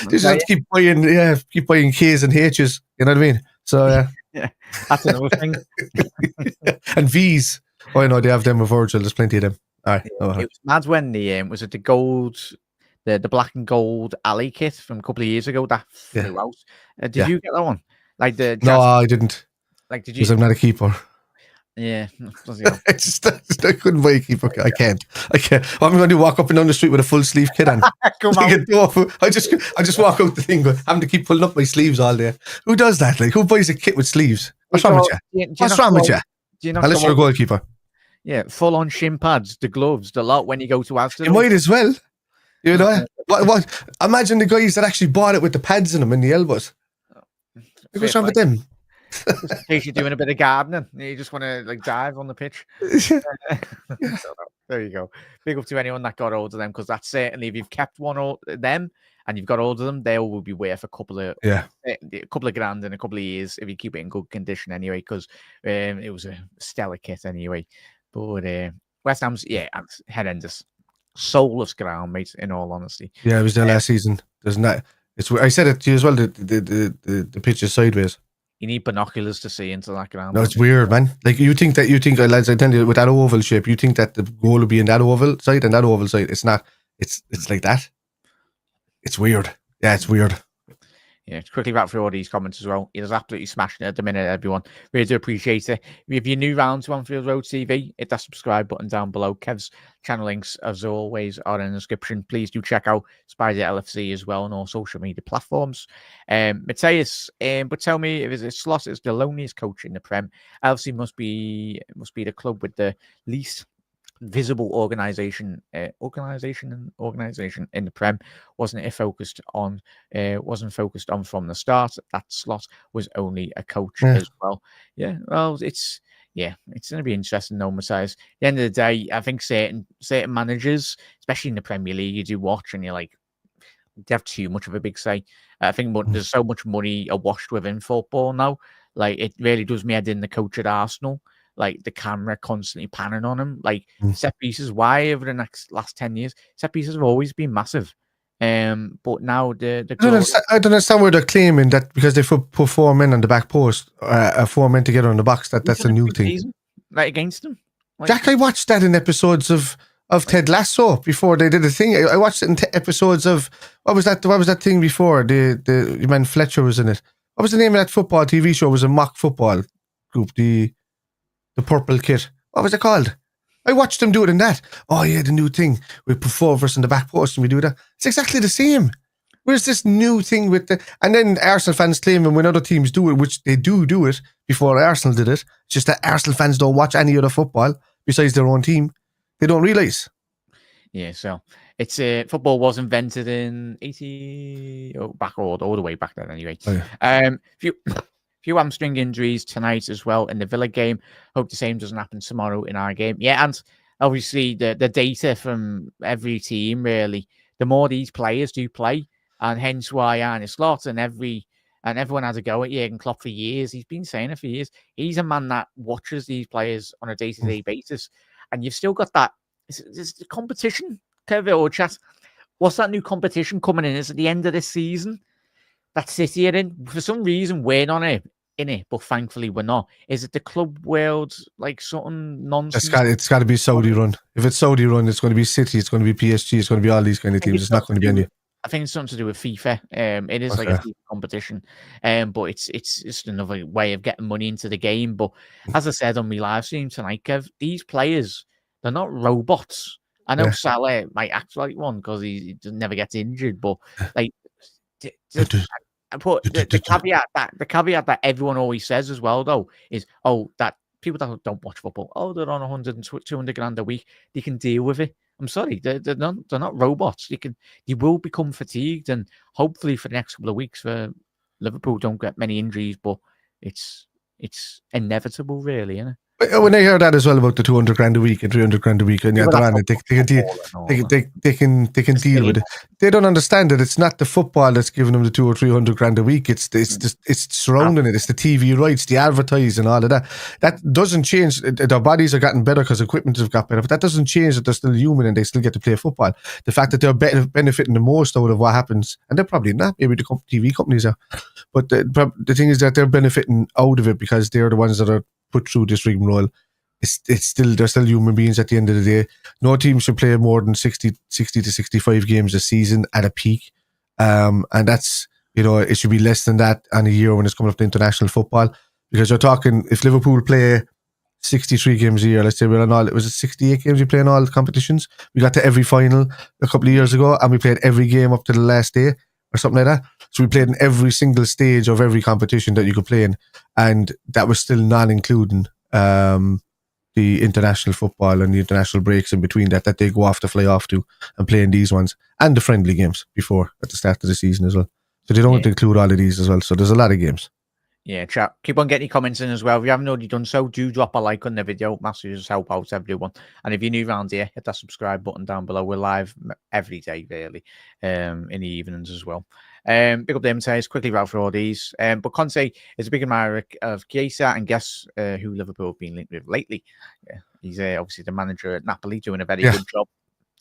They just have to keep buying K's and H's, you know what I mean? So, yeah, that's another thing. And V's. Oh, no, they have them with Virgil. There's plenty of them. All right. It was mad when the gold, the black and gold alley kit from a couple of years ago that flew out. Did you get that one? Like no, I didn't. Like, did you? Because I'm not a keeper. Yeah, I couldn't buy a keeper. I can't. I'm going to walk up and down the street with a full sleeve kit on. Come on. I just walk out the thing, having to keep pulling up my sleeves all day. Who does that? Like, who buys a kit with sleeves? What's wrong with you? What's wrong with you? Unless you're a goalkeeper. Yeah, full on shin pads, the gloves, the lot when you go to Aston. You might as well. You know what? Imagine the guys that actually bought it with the pads in them and the elbows. What's wrong with them? Just in case you're doing a bit of gardening, you just want to like dive on the pitch. So, there you go. Big up to anyone that got hold of them, because that's certainly, if you've kept one of them and you've got hold of them, they will be worth a couple of grand in a couple of years if you keep it in good condition anyway, because it was a stellar kit anyway. But West Ham's horrendous, soulless ground, mate. In all honesty, it was there last season. There's not. I said it to you as well. The pitch is sideways. You need binoculars to see into that ground. No, it's weird, man. Like you think, lads, I tell you, with that oval shape, you think that the goal will be in that oval side and that oval side. It's not. It's like that. It's weird. Yeah, it's weird. Yeah, quickly back through all these comments as well. He is absolutely smashing it at the minute, everyone. Really do appreciate it. If you're new round to Anfield Road TV, hit that subscribe button down below. Kev's channel links, as always, are in the description. Please do check out Spider LFC as well on all social media platforms. Matthias, but tell me, if it's Slot is the loneliest coach in the Prem, LFC must be the club with the least visible organization in the Prem. Wasn't focused on from the start. That Slot was only a coach as well. Yeah, well, it's going to be interesting though, Matthias. At the end of the day, I think certain managers, especially in the Premier League, you do watch and you're like, they have too much of a big say. I think there's so much money awashed within football now. Like, it really does me head in the coach at Arsenal. Like, the camera constantly panning on him. Like, set pieces, why over the last 10 years, set pieces have always been massive. But now I don't understand where they're claiming that because they put 4 men on the back post, 4 men together on the box, that's a new thing. Season, like, against them. Like, Jack, I watched that in episodes of Ted Lasso before they did the thing. I watched it in episodes of, what was that thing before? The man Fletcher was in it. What was the name of that football TV show? It was a mock football group, the purple kit. What was it called? I watched them do it in that. Oh yeah, the new thing. We put 4 of us in the back post and we do that. It's exactly the same. Where's this new thing with and then Arsenal fans claiming when other teams do it, which they do it before Arsenal did it. It's just that Arsenal fans don't watch any other football besides their own team. They don't realise. Yeah, so it's football was invented in 80 all the way back then anyway. Oh, yeah. Few hamstring injuries tonight as well in the Villa game. Hope the same doesn't happen tomorrow in our game. Yeah, and obviously the data from every team, really, the more these players do play, and hence why Arne Slot and everyone has a go at Jurgen Klopp for years. He's been saying it for years. He's a man that watches these players on a day-to-day basis, and you've still got that. It's the competition, Kevin or chat. What's that new competition coming in? Is at the end of this season that City are in? For some reason, we're not in it, but thankfully we're not. Is it the club world, like something nonsense? It's got to be Saudi run. If it's Saudi run, it's going to be City, it's going to be PSG, it's going to be all these kind of teams. It's not going to be any. I think it's something to do with FIFA. It is like a FIFA competition, but it's just another way of getting money into the game. But as I said on my live stream tonight, Kev, these players, they're not robots. I know Salah might act like one because he never gets injured, but like. The caveat that everyone always says as well, though, is that people that don't watch football, they're on 100 and 200 grand a week, they can deal with it. I'm sorry, they're not robots. You will become fatigued, and hopefully for the next couple of weeks, for Liverpool don't get many injuries, but it's inevitable, really, isn't it? When I hear that as well about the 200 grand a week and 300 grand a week, and they can deal with it. They don't understand that it's not the football that's giving them the 200 or 300 grand a week. It's surrounding it. It's the TV rights, the advertising, all of that. That doesn't change. Their bodies are getting better because equipment has got better, but that doesn't change that they're still human and they still get to play football. The fact that they're benefiting the most out of what happens, and they're probably not. Maybe the TV companies are, but the thing is that they're benefiting out of it because they're the ones that are put through this rigmarole. They're still human beings at the end of the day. No team should play more than 60 to 65 games a season at a peak, and that's, it should be less than that on a year when it's coming up to international football, because you're talking, if Liverpool play 63 games a year, let's say it was 68 games we play in all competitions. We got to every final a couple of years ago and we played every game up to the last day or something like that. So we played in every single stage of every competition that you could play in, and that was still not including the international football and the international breaks in between that they go off to fly off to and play in these ones, and the friendly games before at the start of the season as well. So they don't include all of these as well. So there's a lot of games. Yeah, chat. Keep on getting your comments in as well. If you haven't already done so, do drop a like on the video. Massive just help out everyone. And if you're new around here, hit that subscribe button down below. We're live every day, really, in the evenings as well. Big up them says quickly route for all these. But Conte is a big admirer of Chiesa, and guess who Liverpool have been linked with lately? Yeah, he's obviously the manager at Napoli, doing a very good job.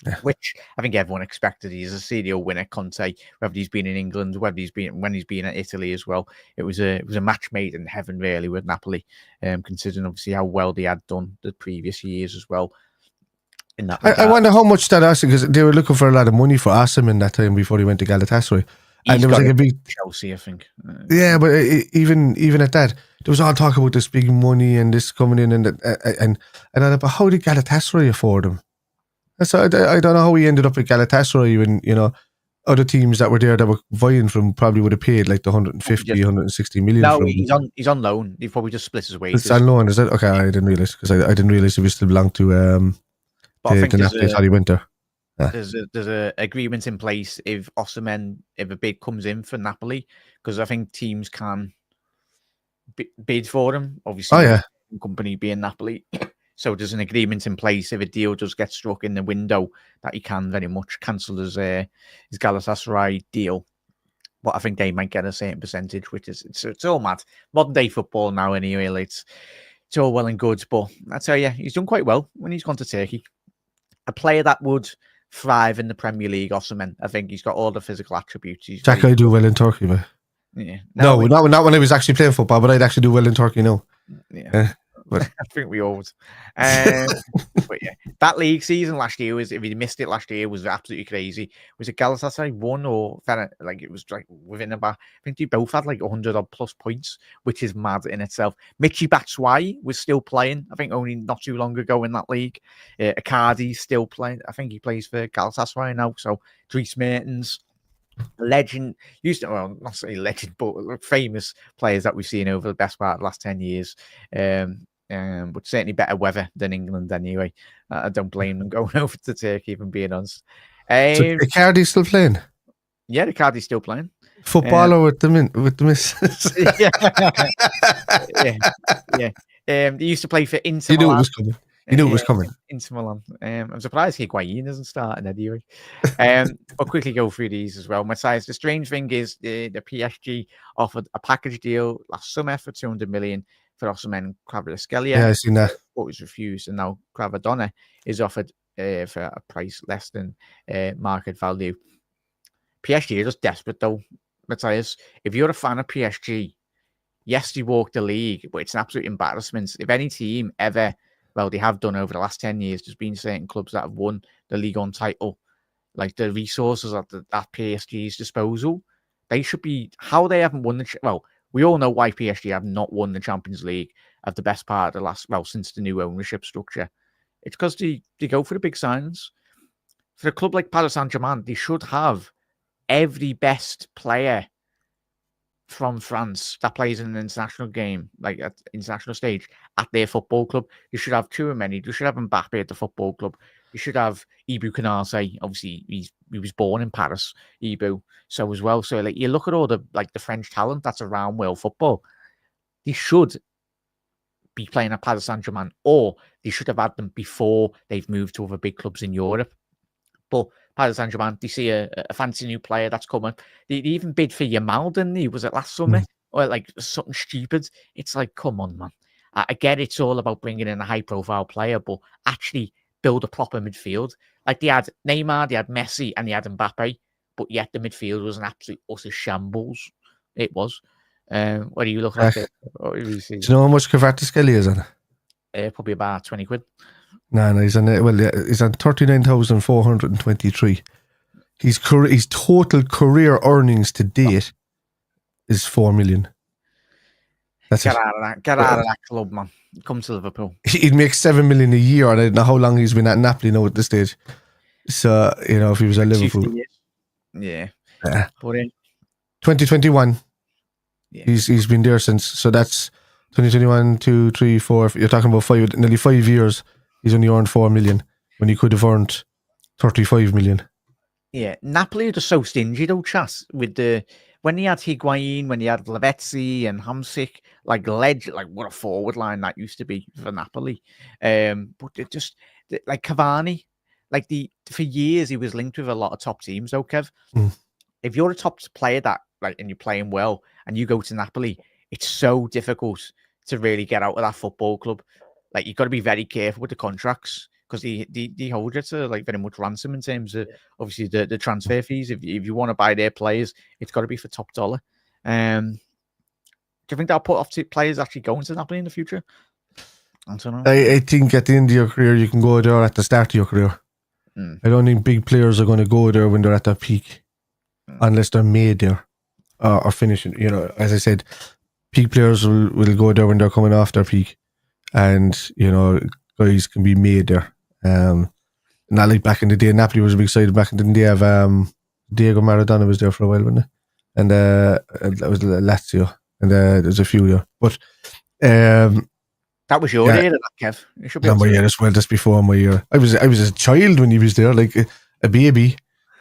Yeah. Which I think everyone expected. He's a serial winner, Conte. Whether he's been in England, whether he's been when he's been at Italy as well, it was a match made in heaven, really, with Napoli. Considering obviously how well they had done the previous years as well. In that, I wonder how much that actually, because they were looking for a lot of money for Osimhen that time before he went to Galatasaray, and there was like a big Chelsea, I think. Yeah, but even at that, there was all talk about this big money and this coming in, and but how did Galatasaray afford him? So I don't know how he ended up at Galatasaray when, other teams that were there that were vying for him probably would have paid like the 150, 160 million. No, he's on loan. He probably just split his wages. It's on loan, is it? Okay, I didn't realise, because I didn't realise he still belonged to the Napoli. I thought he went there. Yeah. There's a agreement in place if Osimhen, if a bid comes in for Napoli, because I think teams can bid for him. Obviously, company being Napoli. So there's an agreement in place if a deal does get struck in the window that he can very much cancel his Galatasaray deal. But I think they might get a certain percentage, which is it's all mad. Modern day football now, anyway. It's all well and good, but I tell you, he's done quite well when he's gone to Turkey. A player that would thrive in the Premier League, Osimhen. I think he's got all the physical attributes. Jack, I do well in Turkey, but yeah, not when I was actually playing football, but I'd actually do well in Turkey now. Yeah. But I think we all would. But yeah, that league season last year was, if you missed it last year, was absolutely crazy. Was it Galatasaray won or like it was like within about, I think they both had like 100 odd plus points, which is mad in itself. Michy Batshuayi was still playing, I think only not too long ago in that league. Icardi's still playing. I think he plays for Galatasaray now. So Dries Mertens, legend, not say legend, but famous players that we've seen over the best part of the last 10 years. But certainly better weather than England anyway. I don't blame them going over to Turkey, if I'm being honest. So Icardi's still playing? Yeah, Icardi's still playing. Footballer with the missus. yeah. He used to play for Inter Milan. Milan. It was coming. You knew it was coming. Inter Milan. I'm surprised Higuain isn't starting anyway. I'll quickly go through these as well. Matthias, the strange thing is the PSG offered a package deal last summer for 200 million for Osimhen, Kvaratskhelia. Yeah, I've seen that. But was refused, and now Kvadona is offered for a price less than market value. PSG are just desperate though, Matthias. If you're a fan of PSG, yes, they walked the league, but it's an absolute embarrassment. If any team ever, well, they have done over the last 10 years, there's been certain clubs that have won the Ligue 1 title. Like the resources at PSG's disposal, they should be, how they haven't won well, we all know why PSG have not won the Champions League at the best part of the last, since the new ownership structure. It's because they go for the big signs. For a club like Paris Saint-Germain, they should have every best player from France that plays in an international game, like at international stage, at their football club. You should have Tchouaméni. You should have Mbappe at the football club. You should have Ibou Konaté. Obviously, he was born in Paris, Ibou. So as well. So like you look at all the French talent that's around world football. They should be playing at Paris Saint-Germain, or they should have had them before they've moved to other big clubs in Europe. But Paris Saint-Germain, they see a fancy new player that's coming. They even bid for Yamal, didn't they? Was it last summer? Or like something stupid? It's like, come on, man. I get it's all about bringing in a high-profile player, but actually build a proper midfield. Like they had Neymar, they had Messi, and they had Mbappe, but yet the midfield was an absolute utter shambles. It was. What do you look at? Do you know how much Kvaratskhelia is on it? Probably about 20 quid. No, he's on 39,423. His total career earnings to date is 4 million. Get out of that. Get out of that club, man. Come to Liverpool. He'd make 7 million a year, and I don't know how long he's been at Napoli now at this stage. So, if he was at Liverpool. Yeah. But 2021. Yeah. He's been there since. So that's 2021, 2, 3, 4. You're talking about nearly 5 years. He's only earned 4 million when he could have earned 35 million. Yeah, Napoli are just so stingy though, Chas, with when he had Higuain, when he had Lavezzi and Hamsik, like what a forward line that used to be for Napoli. But it just like Cavani, for years he was linked with a lot of top teams. Though, Kev, if you're a top player and you're playing well and you go to Napoli, it's so difficult to really get out of that football club. Like you've got to be very careful with the contracts because they hold you to very much ransom in terms of obviously the transfer fees. If you want to buy their players, it's got to be for top dollar. Do you think that'll put off players actually going to Napoli in the future? I don't know. I think at the end of your career, you can go there at the start of your career. I don't think big players are going to go there when they're at their peak, unless they're made there or finishing. As I said, peak players will go there when they're coming off their peak, and guys can be made there. Not like back in the day. Napoli was a big side back in the day. Have Diego Maradona was there for a while, wasn't he? And that was Lazio, and there's a few there. But that was your year, Kev. You should be my year as well. Just before my year, I was a child when he was there, like a baby.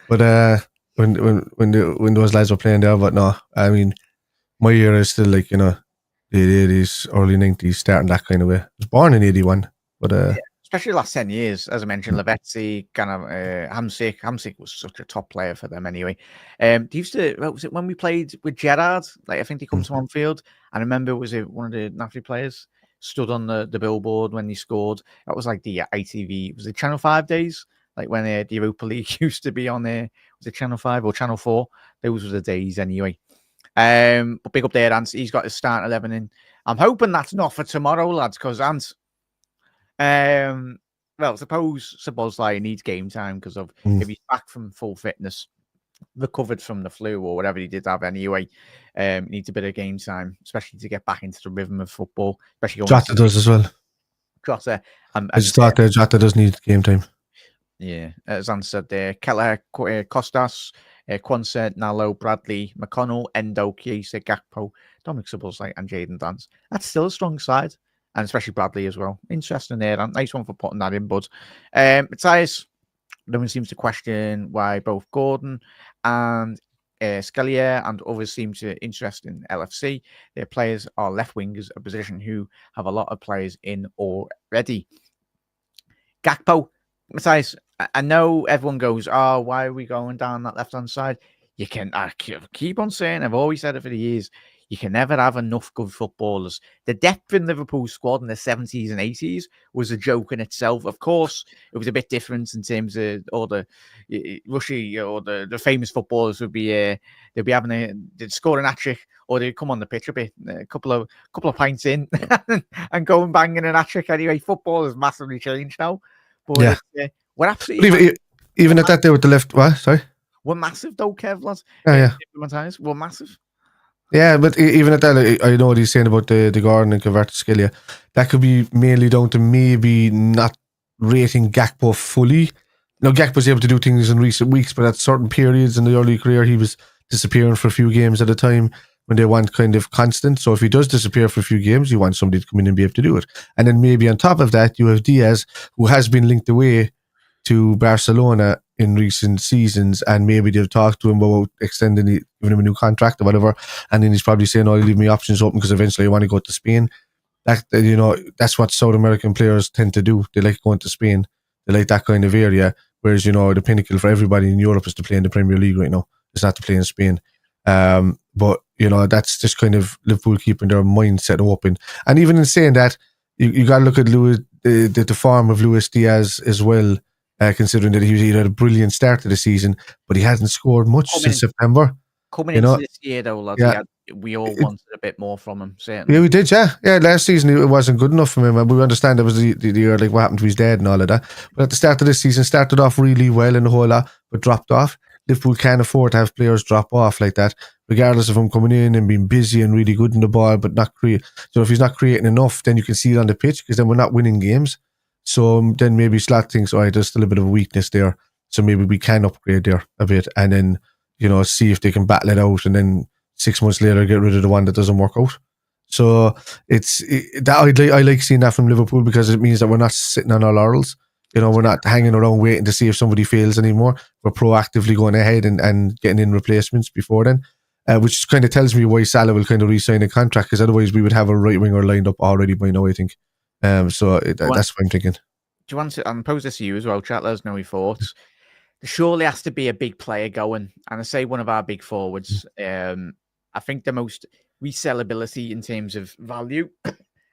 But when those lads were playing there, but no, I mean, my year is still like the 80s, early 90s, starting that kind of way. I was born in 81, but especially the last 10 years, as I mentioned, Lavezzi, kind of Hamsik. Hamsik was such a top player for them anyway. Was it when we played with Gerrard? I think he comes to Anfield. I remember one of the Napoli players stood on the billboard when he scored. That was like the ITV, was it Channel 5 days? Like when the Europa League used to be on there. Was it Channel 5 or Channel 4? Those were the days anyway. But big up there, Ant. He's got his start 11 in. I'm hoping that's not for tomorrow, lads, because Ant... suppose Szoboszlai needs game time because of if he's back from full fitness, recovered from the flu or whatever he did have anyway, needs a bit of game time, especially to get back into the rhythm of football. Especially Jota does as well. Jota, I just thought that Jota does need game time. Yeah, as Anne said there, Keller, Costas, Quonset, Nalo, Bradley, McConnell, Endo, Chiesa, Gakpo, Dominic Szoboszlai, and Jadon Dance. That's still a strong side. And especially Bradley as well. Interesting there. And nice one for putting that in, bud. Matthias, no one seems to question why both Gordon and Scalia and others seem to interest in LFC. Their players are left wingers, a position who have a lot of players in already. Gakpo, Matthias, I know everyone goes, oh, why are we going down that left-hand side? You can keep on saying, I've always said it for the years, you can never have enough good footballers. The depth in Liverpool's squad in the 70s and 80s was a joke in itself. Of course, it was a bit different in terms of all the Rushy or the famous footballers would be they'd be they'd score an hat-trick or they'd come on the pitch a bit, a couple of pints in and go and bang in an hat-trick anyway. Football has massively changed now. But we're absolutely even at that day with the left. What? Sorry. We're massive though, Kev, lads. Yeah. We're massive. Yeah, but even at that, I know what he's saying about the Gordon and Kvaratskhelia. That could be mainly down to maybe not rating Gakpo fully. Gakpo's able to do things in recent weeks, but at certain periods in the early career, he was disappearing for a few games at a time when they want kind of constant. So if he does disappear for a few games, you want somebody to come in and be able to do it. And then maybe on top of that, you have Diaz, who has been linked away to Barcelona in recent seasons, and maybe they've talked to him about giving him a new contract or whatever, and then he's probably saying, leave me options open because eventually I want to go to Spain. That's what South American players tend to do. They like going to Spain. They like that kind of area, whereas the pinnacle for everybody in Europe is to play in the Premier League right now. It's not to play in Spain. But that's just kind of Liverpool keeping their mindset open. And even in saying that, you got to look at the form of Luis Diaz as well. Considering that he had a brilliant start to the season, but he hasn't scored much since September. Coming into this year, though, lads, we all wanted a bit more from him, certainly. Yeah, we did, yeah. Last season, it wasn't good enough for him, and we understand that was the year, like, what happened to his dad and all of that. But at the start of this season, started off really well in the whole lot, but dropped off. Liverpool can't afford to have players drop off like that, regardless of him coming in and being busy and really good in the ball, but not create. So if he's not creating enough, then you can see it on the pitch, because then we're not winning games. So then maybe Slot thinks, there's still a bit of a weakness there. So maybe we can upgrade there a bit and then, see if they can battle it out and then 6 months later get rid of the one that doesn't work out. So I like seeing that from Liverpool because it means that we're not sitting on our laurels. We're not hanging around waiting to see if somebody fails anymore. We're proactively going ahead and getting in replacements before then. which kind of tells me why Salah will kind of re-sign a contract, because otherwise we would have a right winger lined up already by now, I think. That's what I'm thinking. Do you want to? I'll pose this to you as well, chat. Let us know your thoughts. There surely has to be a big player going, and I say one of our big forwards. I think the most resellability in terms of value,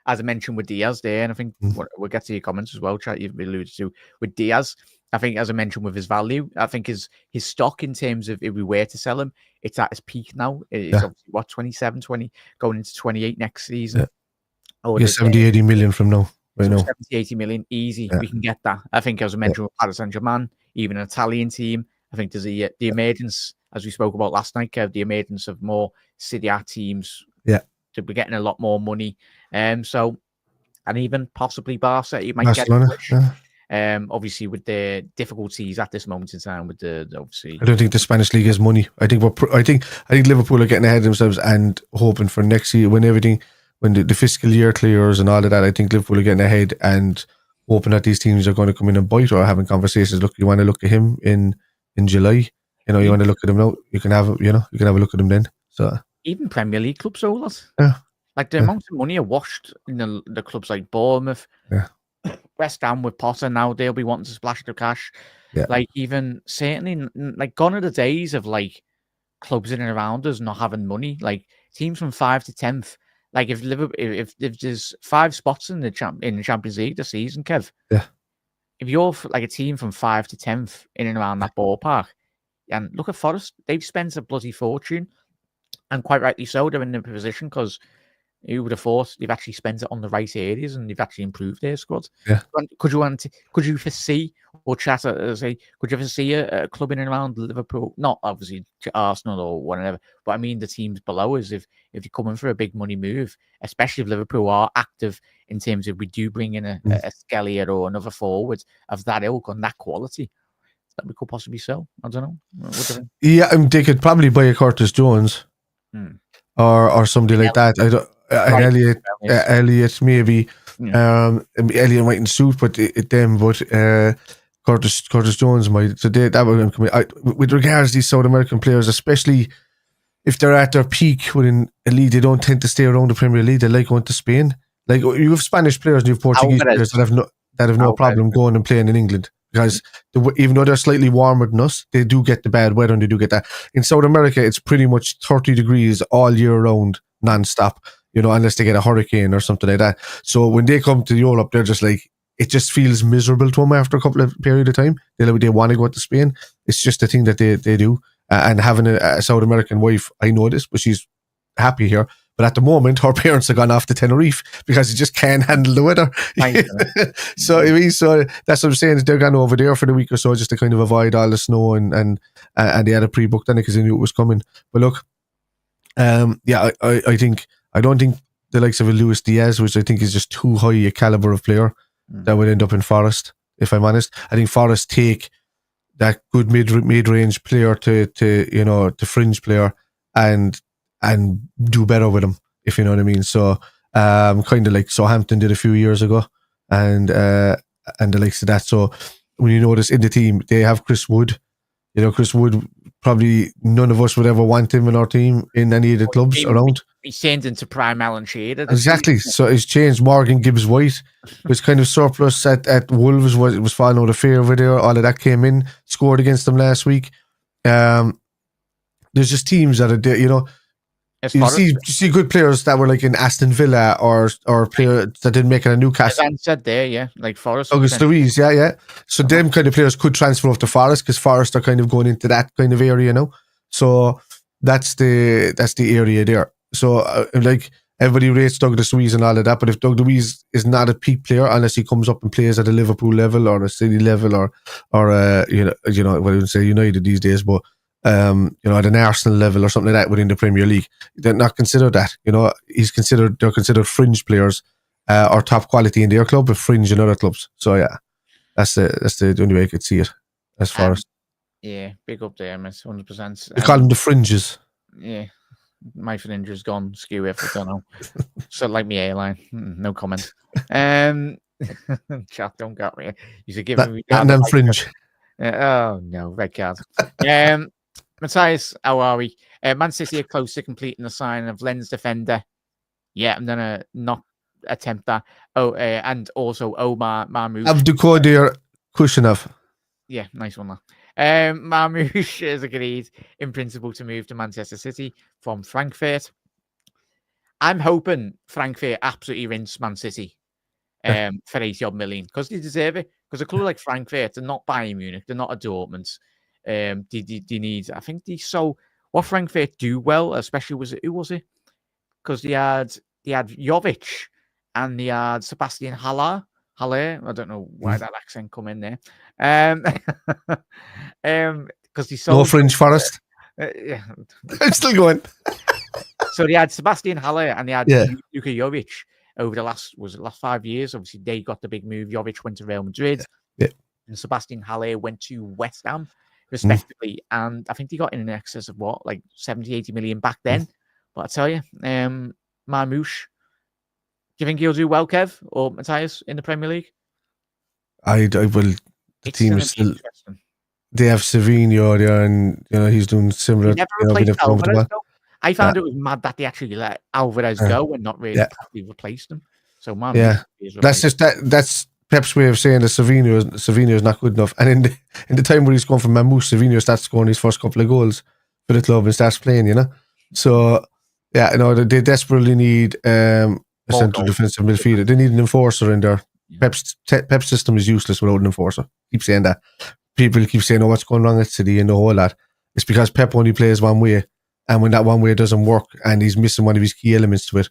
as I mentioned with Diaz there, and I think we'll get to your comments as well, chat. You've alluded to with Diaz. I think, as I mentioned, with his value, I think his stock in terms of if we were to sell him, it's at its peak now. It's obviously what 27, 20, going into 28 next season. Yeah, 70, 80 million from now. Right now. 70, 80 million, easy. We can get that. I think, as I mentioned, with Paris Saint-Germain, even an Italian team, I think there's the emergence, as we spoke about last night, Kev, the emergence of more Serie A teams. To be getting a lot more money. And even possibly Barca, you might Barcelona, get obviously with the difficulties at this moment in time with the obviously. I don't think the Spanish league has money. I think Liverpool are getting ahead of themselves and hoping for next year when the fiscal year clears and all of that. I think Liverpool are getting ahead and hoping that these teams are going to come in and bite, or having conversations. Look, you want to look at him in July. You want to look at him now. You can have a look at him then. So even Premier League clubs, like the amount of money are washed in the clubs like Bournemouth, West Ham with Potter. Now they'll be wanting to splash the cash. Like even certainly like gone are the days of like clubs in and around us not having money. Like teams from 5th to 10th. Like if there's 5 spots in the Champions League this season, Kev. If you're like a team from 5th to 10th in and around that ballpark, and look at Forest, they've spent a bloody fortune, and quite rightly so. They're in the position because you would have thought they've actually spent it on the right areas and they've actually improved their squad. Could you foresee, or chat say, could you ever see a club in and around Liverpool? Not obviously Arsenal or whatever, but I mean the teams below us. If you're coming for a big money move, especially if Liverpool are active in terms of we do bring in a Skelly or another forward of that ilk on that quality, that we could possibly sell. I don't know. What do you think? Yeah, they could probably buy a Curtis Jones or somebody like that. I don't. Elliot maybe. Elliot mightn't suit, but Curtis Jones might. So that would come in. With regards to these South American players, especially if they're at their peak within a league, they don't tend to stay around the Premier League. They like going to Spain. Like you have Spanish players and you have Portuguese players that have no problem going and playing in England, because even though they're slightly warmer than us, they do get the bad weather and they do get that. In South America, it's pretty much 30 degrees all year round, non-stop. Unless they get a hurricane or something like that. So when they come to Europe, they're just like, it just feels miserable to them after a couple of period of time. They want to go to Spain. It's just a thing that they do. And having a South American wife, I know this, but she's happy here. But at the moment, her parents have gone off to Tenerife because they just can't handle the weather. So that's what I'm saying. They're gone over there for the week or so just to kind of avoid all the snow and they had a pre-booked on it because they knew it was coming. But look, I don't think the likes of a Luis Diaz, which I think is just too high a caliber of player, that would end up in Forest, if I'm honest. I think Forest take that good mid-range player to fringe player and do better with him, if you know what I mean. So kind of like Southampton did a few years ago and the likes of that. So when you notice in the team, they have Chris Wood. Chris Wood, probably none of us would ever want him in our team in any of the clubs around. He's changed into prime Alan Shearer. Exactly. So he's changed. Morgan Gibbs-White was kind of surplus at Wolves, was falling out of favour there. All of that came in, scored against them last week. There's just teams that are there, you see good players that were like in Aston Villa or players that didn't make it in Newcastle. As said there, like Forest. August Louise, yeah. So them kind of players could transfer off to Forest because Forest are kind of going into that kind of area now. So that's the area there. So like everybody rates Douglas Luiz and all of that, but if Doug Luiz is not a peak player unless he comes up and plays at a Liverpool level or a City level or I wouldn't say United these days, but at an Arsenal level or something like that within the Premier League, they're not considered that. They're considered fringe players or top quality in their club, but fringe in other clubs. So yeah, that's the only way I could see it as far as. Yeah, big up there, miss, 100%. They call them the fringes. Yeah, my fringes gone skew if I don't know. So like me airline, no comment. Chat, don't get me. You should give me and then fringe. Oh no, red card. Matthias, how are we? Man City are close to completing the sign of Lens defender. Yeah, I'm gonna not attempt that. Oh, and also Omar Marmoush. Abdulkadir Kushinov. Yeah, nice one. Marmoush has agreed in principle to move to Manchester City from Frankfurt. I'm hoping Frankfurt absolutely rinse Man City for 80 odd million because they deserve it. Because a club like Frankfurt, they're not Bayern Munich, they're not a Dortmund. They need, I think what Frankfurt do well, especially who was it? Because they had Jovic and they had Sebastian Haller. I don't know why that accent come in there. Because they sold No Fringe Forest. yeah. I'm still going. So they had Sebastian Haller and they had Yeah. Luka Jovic over the last 5 years. Obviously, they got the big move. Jovic went to Real Madrid. Yeah. And Sebastian Haller went to West Ham, respectively. And I think they got in excess of what, like 70, 80 million back then. But I tell you, Marmoush, do you think he'll do well, Kev or Matthias, in the Premier League? I will. The team is still. Interesting. They have Savinho there, and he's doing similar. He never replaced Alvarez, though. I found it was mad that they actually let Alvarez go and not really properly replaced him. So, that's just that's Pep's way of saying that Savinho is not good enough. And in the time where he's gone from Mamouche, Savinho starts scoring his first couple of goals for the club and starts playing. So they desperately need a central defensive midfielder. They need an enforcer in there. Pep's system is useless without an enforcer. Keep saying that. People keep saying, "Oh, what's going wrong at City?" and the whole lot. It's because Pep only plays one way, and when that one way doesn't work, and he's missing one of his key elements to it,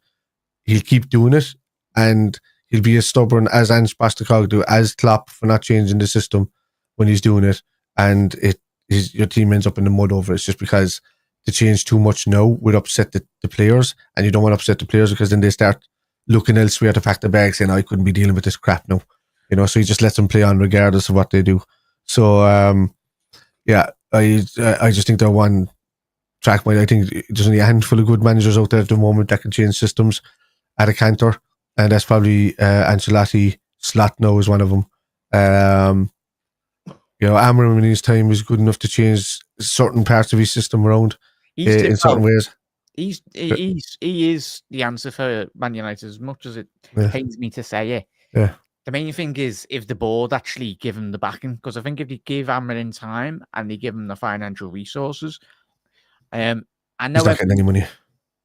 he'll keep doing it, and he'll be as stubborn as Ange Postecoglou, as Klopp for not changing the system when he's doing it, and your team ends up in the mud over it. It's just because to change too much now would upset the players, and you don't want to upset the players because then they start looking elsewhere to pack the bag, saying, "I couldn't be dealing with this crap now," So he just lets them play on regardless of what they do. So I just think they're one track mind. I think there's only a handful of good managers out there at the moment that can change systems at a canter, and that's probably Ancelotti. Slot is one of them. Amorim in his time is good enough to change certain parts of his system around in certain ways. He is the answer for Man United, as much as it pains me to say it. Yeah. The main thing is if the board actually give him the backing, because I think if they give Amorim time and they give him the financial resources, I know he's not getting any money.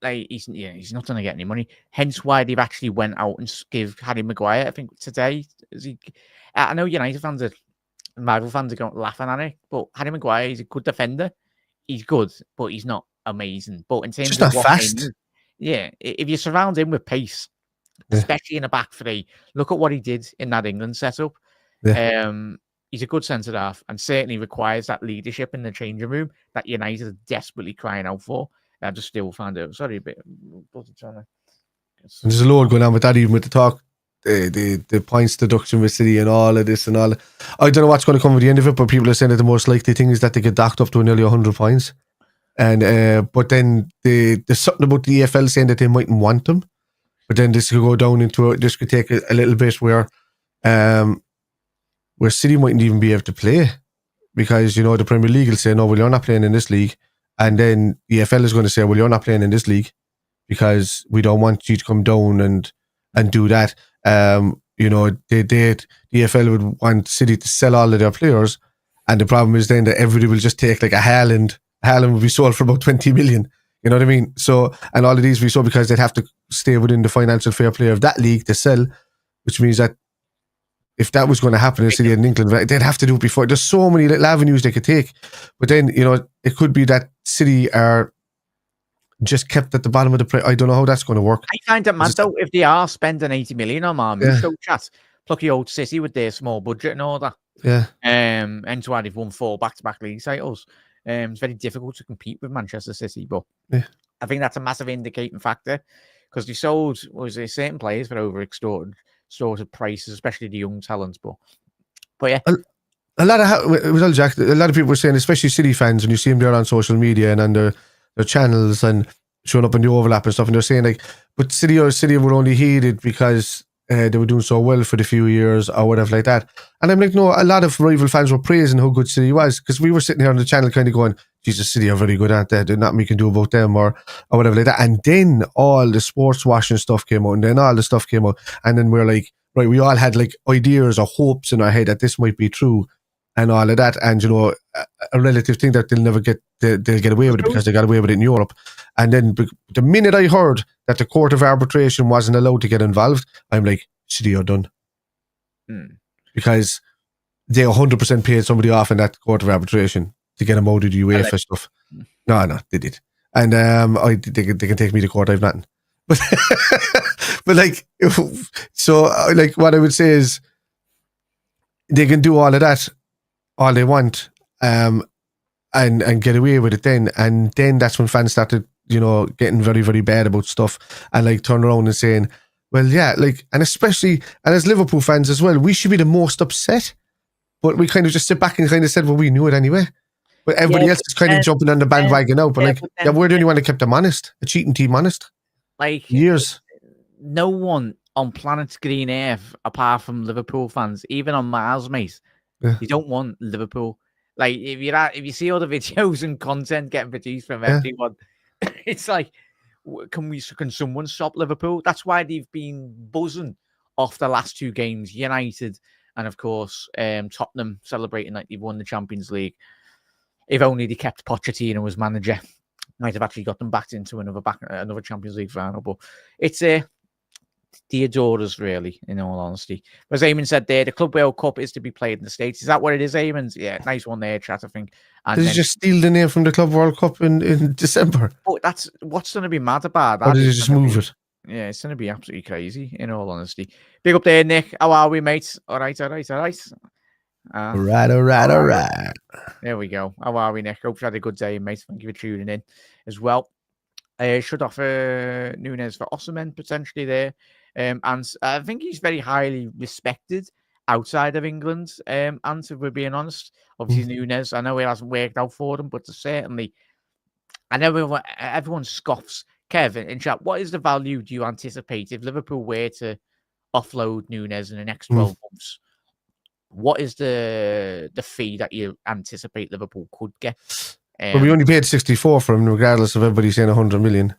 Like he's not going to get any money. Hence why they've actually went out and give Harry Maguire. I think today, I know United fans Marvel fans are going laughing at it, but Harry Maguire is a good defender. He's good, but he's not amazing. But in terms just of not fast. If you surround him with pace, especially in a back three, look at what he did in that England setup. Yeah. He's a good centre half and certainly requires that leadership in the changing room that United are desperately crying out for. I just still find it. Sorry, a bit. There's a load going on with that, even with the talk, the points deduction with City and all of this and all. I don't know what's going to come at the end of it, but people are saying that the most likely thing is that they get docked up to nearly 100 points. And but then there's something about the EFL saying that they mightn't want them. But then this could go down into this could take a little bit where City mightn't even be able to play because the Premier League will say, "No, well, you're not playing in this league," and then the EFL is going to say, "Well, you're not playing in this league because we don't want you to come down and do that." The EFL would want City to sell all of their players, and the problem is then that everybody will just take like a Haaland. Haaland will be sold for about 20 million. You know what I mean? So, and all of these will be sold because they'd have to stay within the financial fair play of that league to sell, which means that if that was going to happen in City and England, they'd have to do it before. There's so many little avenues they could take. But then, it could be that City are just kept at the bottom of the price. I don't know how that's going to work. I find it mad, though, if they are spending 80 million on Marmoush, so chat, plucky old City with their small budget and all that. Yeah. And to why they've won 4 back-to-back league titles. It's very difficult to compete with Manchester City, but I think that's a massive indicating factor because they sold certain players for over extorted prices, especially the young talents. But yeah, a lot of people were saying, especially City fans, when you see them there on social media and on their channels and showing up in the overlap and stuff, and they're saying like, but City were only hated because they were doing so well for the few years or whatever like that. And I'm like, no, a lot of rival fans were praising how good City was because we were sitting here on the channel kind of going, Jesus, City are very good, aren't they? There's nothing we can do about them or whatever like that. And then all the sports washing stuff came out, and then all the stuff came out, and then we're like, right, we all had like ideas or hopes in our head that this might be true, and all of that, and a relative thing that they'll get away with it because they got away with it in Europe. And then the minute I heard that the Court of Arbitration wasn't allowed to get involved, I'm like, City are done. Because they 100% paid somebody off in that Court of Arbitration to get them out of the UEFA stuff. No, they did. And they can take me to court, I've nothing. But, but like, so like what I would say is they can do all of that, all they want, and get away with it then. And then that's when fans started, getting very, very bad about stuff and like turn around and saying, well, yeah, like, and especially, and as Liverpool fans as well, we should be the most upset. But we kind of just sit back and kind of said, well, we knew it anyway. But everybody else is kind of jumping on the bandwagon now. But we're the only one that kept them honest, a cheating team honest. Like, years. No one on planet green earth, apart from Liverpool fans, even on Mars, mate, you don't want Liverpool. Like, if you see all the videos and content getting produced from everyone, it's like, can someone stop Liverpool? That's why they've been buzzing off the last two games. United and, of course, Tottenham celebrating like they've won the Champions League. If only they kept Pochettino as manager, might have actually got them back into another Champions League final. But it's the adorers, really, in all honesty. As Eamon said there, the Club World Cup is to be played in the States. Is that what it is, Eamon? Yeah, nice one there, chat, I think. And did you just steal the name from the Club World Cup in December? Oh, that's what's going to be mad about that. Or did you just move it? Yeah, it's going to be absolutely crazy, in all honesty. Big up there, Nick. How are we, mates? All right. All right. There we go. How are we, Nick? Hope you had a good day, mate. Thank you for tuning in as well. Should offer Nunes for Osimhen potentially there. And I think he's very highly respected outside of England. And if we're being honest, obviously Nunes, I know it hasn't worked out for them, but certainly, I know everyone scoffs. Kevin, in chat, what is the value do you anticipate if Liverpool were to offload Nunes in the next 12 months? What is the fee that you anticipate Liverpool could get? Well, we only paid 64 for him, regardless of everybody saying 100 million.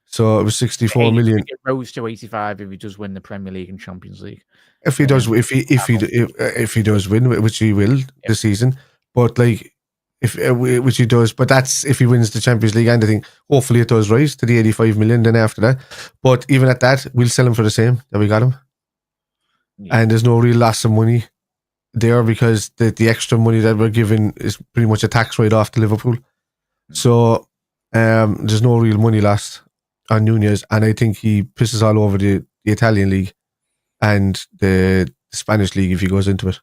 So it was 64 million. It rose to 85 if he does win the Premier League and Champions League. If he does, if he does win, which he will this season, but like which he does, but that's if he wins the Champions League and I think hopefully it does rise to the 85 million then after that. But even at that, we'll sell him for the same that we got him. Yeah. And there's no real loss of money there because the extra money that we're giving is pretty much a tax write-off to Liverpool. So there's no real money lost on Nunez, and I think he pisses all over the Italian league and the Spanish league if he goes into it.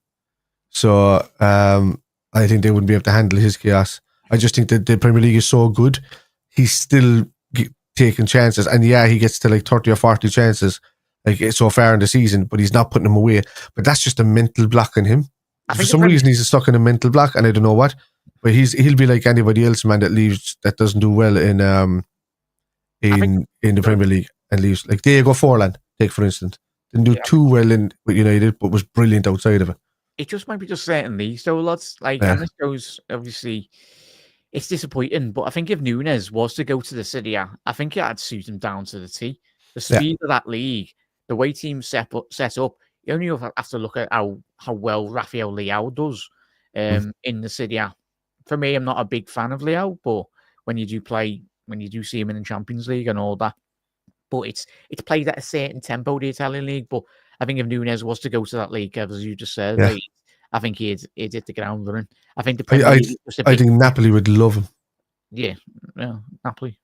So I think they wouldn't be able to handle his chaos. I just think that the Premier League is so good, he's still taking chances, and yeah, he gets to like 30 or 40 chances like so far in the season, but he's not putting them away. But that's just a mental block on him. For some reason, he's stuck in a mental block, and I don't know what. But he'll be like anybody else, man, that doesn't do well in the Premier League and leaves. Like Diego Forlan, take for instance, didn't do too well with United, but was brilliant outside of it. It just might be just certain leagues, though, lads. Like, and this goes, obviously, it's disappointing, but I think if Nunes was to go to the Serie A, I think it'd suit him down to the T. The speed of that league, the way teams set up, you only have to look at how well Rafael Leao does in the Serie A. For me, I'm not a big fan of Leao, but when you do see him in the Champions League and all that, but it's played at a certain tempo, the Italian league. But I think if Nunes was to go to that league, as you just said, like, I think he'd hit the ground running. I think the Premier League I think Napoli would love him. Yeah, Napoli.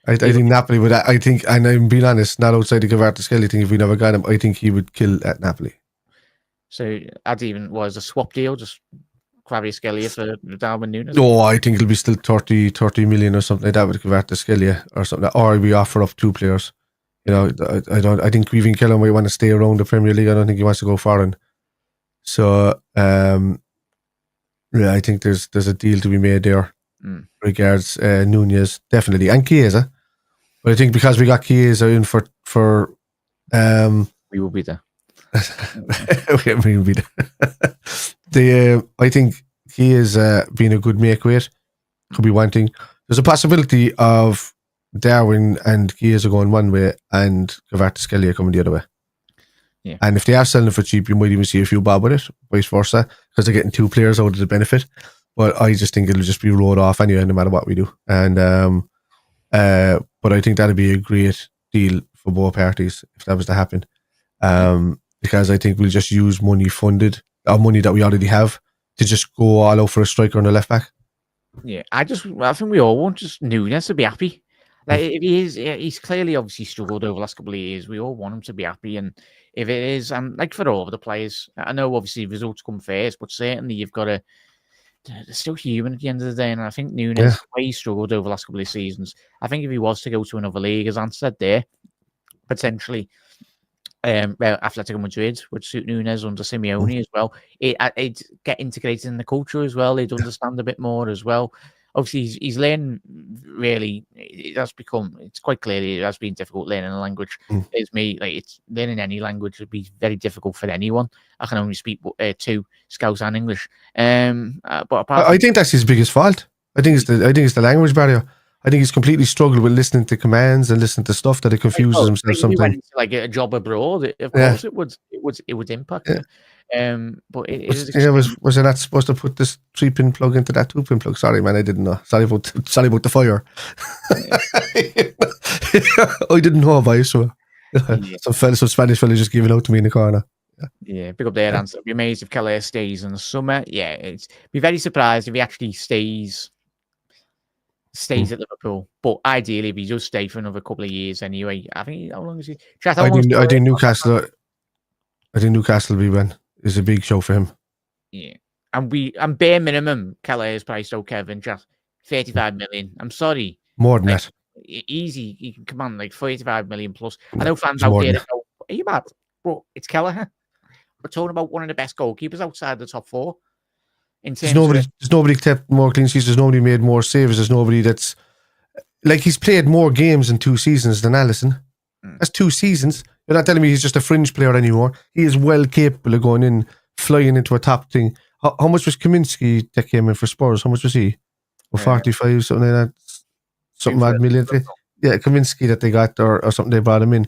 I think Napoli would. I think, and I'm being honest, not outside the Kvaratskhelia thing. If we never got him, I think he would kill at Napoli. So was a swap deal, just Kvaratskhelia for Darwin Nunes? No, I think it'll be still 30 million or something like that with Kvaratskhelia or something. Or we offer up two players. You know, I think even Kellan might want to stay around the Premier League. I don't think he wants to go foreign. So, I think there's a deal to be made there regards Nunez, definitely, and Chiesa. But I think because we got Chiesa in for we will be there. we will be there. I think he is being a good make weight. could be one thing. There's a possibility of Darwin and Chiesa going one way and Kvaratskhelia coming the other way. Yeah. And if they are selling it for cheap, you might even see a few bob with it, vice versa, because they're getting two players out of the benefit. But I just think it'll just be rolled off anyway, no matter what we do. And but I think that'd be a great deal for both parties if that was to happen. Because I think we'll just use money that we already have to just go all out for a striker and a left back. Yeah, I think we all want just Núñez to be happy. Like if he's clearly obviously struggled over the last couple of years. We all want him to be happy, and if it is, like for all of the players, I know obviously results come first, but certainly you've got to. They're still human at the end of the day, and I think Núñez, the way he struggled over the last couple of seasons, I think if he was to go to another league, as Ant said there, potentially, Atletico Madrid would suit Núñez under Simeone as well. It'd get integrated in the culture as well. He'd understand a bit more as well. Obviously, he's learning really. It's quite clear it has been difficult learning a language. It's learning any language would be very difficult for anyone. I can only speak two, Scouse and English. But I think that's his biggest fault. I think it's the language barrier. I think he's completely struggled with listening to commands and listening to stuff that it confuses himself if sometimes. He went into like a job abroad, of course it would impact him. But was I not supposed to put this 3-pin plug into that 2-pin plug? Sorry, man, I didn't know. Sorry about the fire. I didn't know about it, so some Spanish fella just giving out to me in the corner. Yeah, pick up their answer. Be amazed if Keller stays in the summer. Yeah, be very surprised if he actually stays at Liverpool. But ideally, if he does stay for another couple of years anyway. I think how long is he? I think Newcastle. I think Newcastle will be one. Is a big show for him. Yeah, and bare minimum, Keller is priced out. Kevin, just 35 million. I'm sorry, more than that. Easy, you can command like 35 million plus. I know fans out there go, "Are you mad?" But it's Keller. We're talking about one of the best goalkeepers outside the top four. There's nobody kept more clean sheets. There's nobody made more saves. There's nobody that's like he's played more games in 2 seasons than Alisson. That's 2 seasons. You're not telling me he's just a fringe player anymore. He is well capable of going in, flying into a top thing. How much was Kaminsky that came in for Spurs? How much was he? 45, something like that. Something odd million. Yeah, Kaminsky that they got or something they brought him in.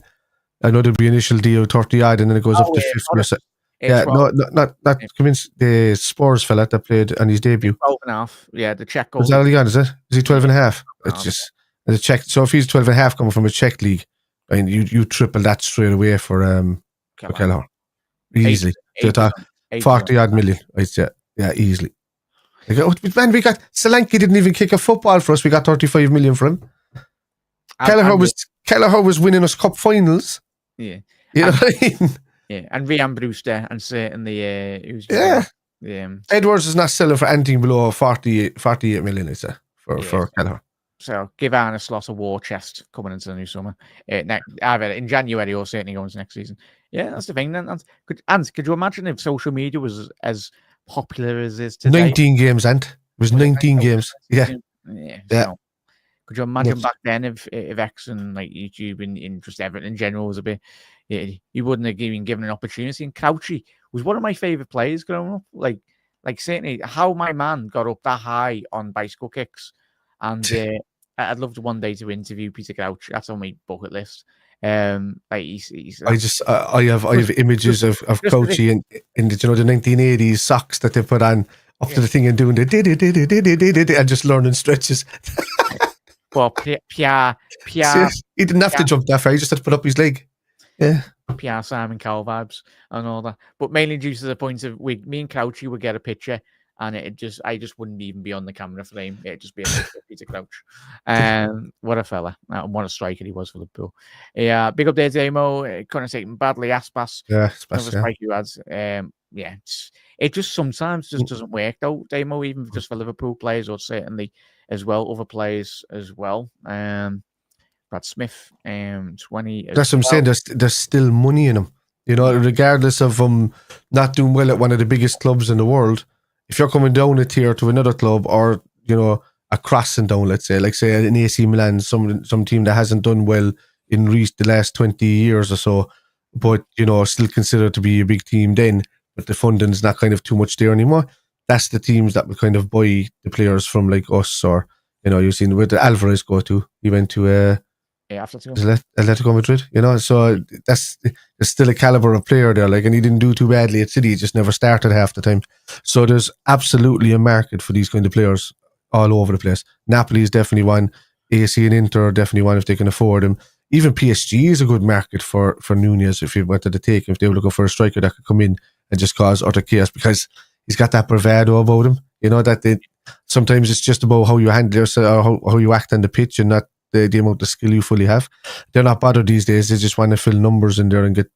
I know there'd be initial deal 30 odd and then it goes up to 50%. Yeah, not Kaminsky, the Spurs fella that played on his debut. 12.5. Yeah, the Czech goal. Is that all he got, is it? Is he 12.5? It's just the Czech. So if he's 12.5 coming from a Czech league, I mean, you triple that straight away for Kelleher. Easily. 40 odd million. I'd say. Yeah, easily. Man, we got Solanke didn't even kick a football for us. We got 35 million for him. Kelleher was winning us cup finals. Yeah. You know what I mean? Yeah. And Ryan Brewster and certainly Edwards is not selling for anything below 48 million, I'd say, for Kelleher. So give Arne Slot a war chest coming into the new summer. Either in January or certainly going to next season. Yeah, that's the thing. Could you imagine if social media was as popular as it is today? 19 games, Ant. It was 19 games. Yeah. So, could you imagine back then if X and like YouTube and just everything in general was a bit, you wouldn't have even given an opportunity. And Crouchy was one of my favourite players growing up. Like certainly how my man got up that high on bicycle kicks. And I'd love to one day to interview Peter Crouch. That's on my bucket list. He's I have images of Crouchy in the 1980s socks that they put on up to the thing and doing the and just learning stretches. Well, Pierre, he didn't have to jump that far. He just had to put up his leg. Yeah, Pierre Simon Cowell vibes and all that. But mainly due to the point of me and Crouchy would get a picture. And I just wouldn't even be on the camera frame. It'd just be a Peter Crouch. What a fella. What a striker he was for Liverpool. Yeah, big up there, Damo. Couldn't have taken badly. Aspas. Yeah, another strike you had. It just sometimes just doesn't work, though, Damo, even just for Liverpool players or certainly as well, other players as well. Brad Smith, 20. That's what I'm saying. There's still money in him. You know, regardless of not doing well at one of the biggest clubs in the world. If you're coming down a tier to another club or, a crossing down, let's say, like say an AC Milan, some team that hasn't done well in the last 20 years or so, but, still considered to be a big team then, but the funding's not kind of too much there anymore. That's the teams that will kind of buy the players from like us or you've seen where the Alvarez go to. He went to Atletico Madrid. So there's still a caliber of player there. Like, and he didn't do too badly at City. He just never started half the time. So there's absolutely a market for these kind of players all over the place. Napoli is definitely one. AC and Inter are definitely one if they can afford him. Even PSG is a good market for Nunez if you wanted to take him. If they were looking for a striker that could come in and just cause utter chaos, because he's got that bravado about him. That sometimes it's just about how you handle yourself or how you act on the pitch and not the amount of skill you fully have. They're not bothered these days. They just want to fill numbers in there and get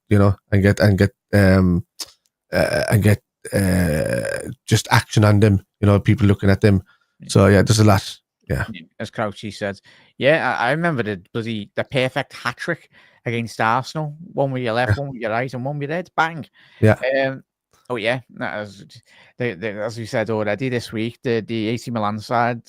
just action on them. People looking at them. So yeah, there's a lot. Yeah, as Crouchy said. Yeah, I remember the perfect hat trick against Arsenal. One with your left, one with your right, and one with your head. Bang. Yeah. Oh yeah, as we said already this week, the AC Milan side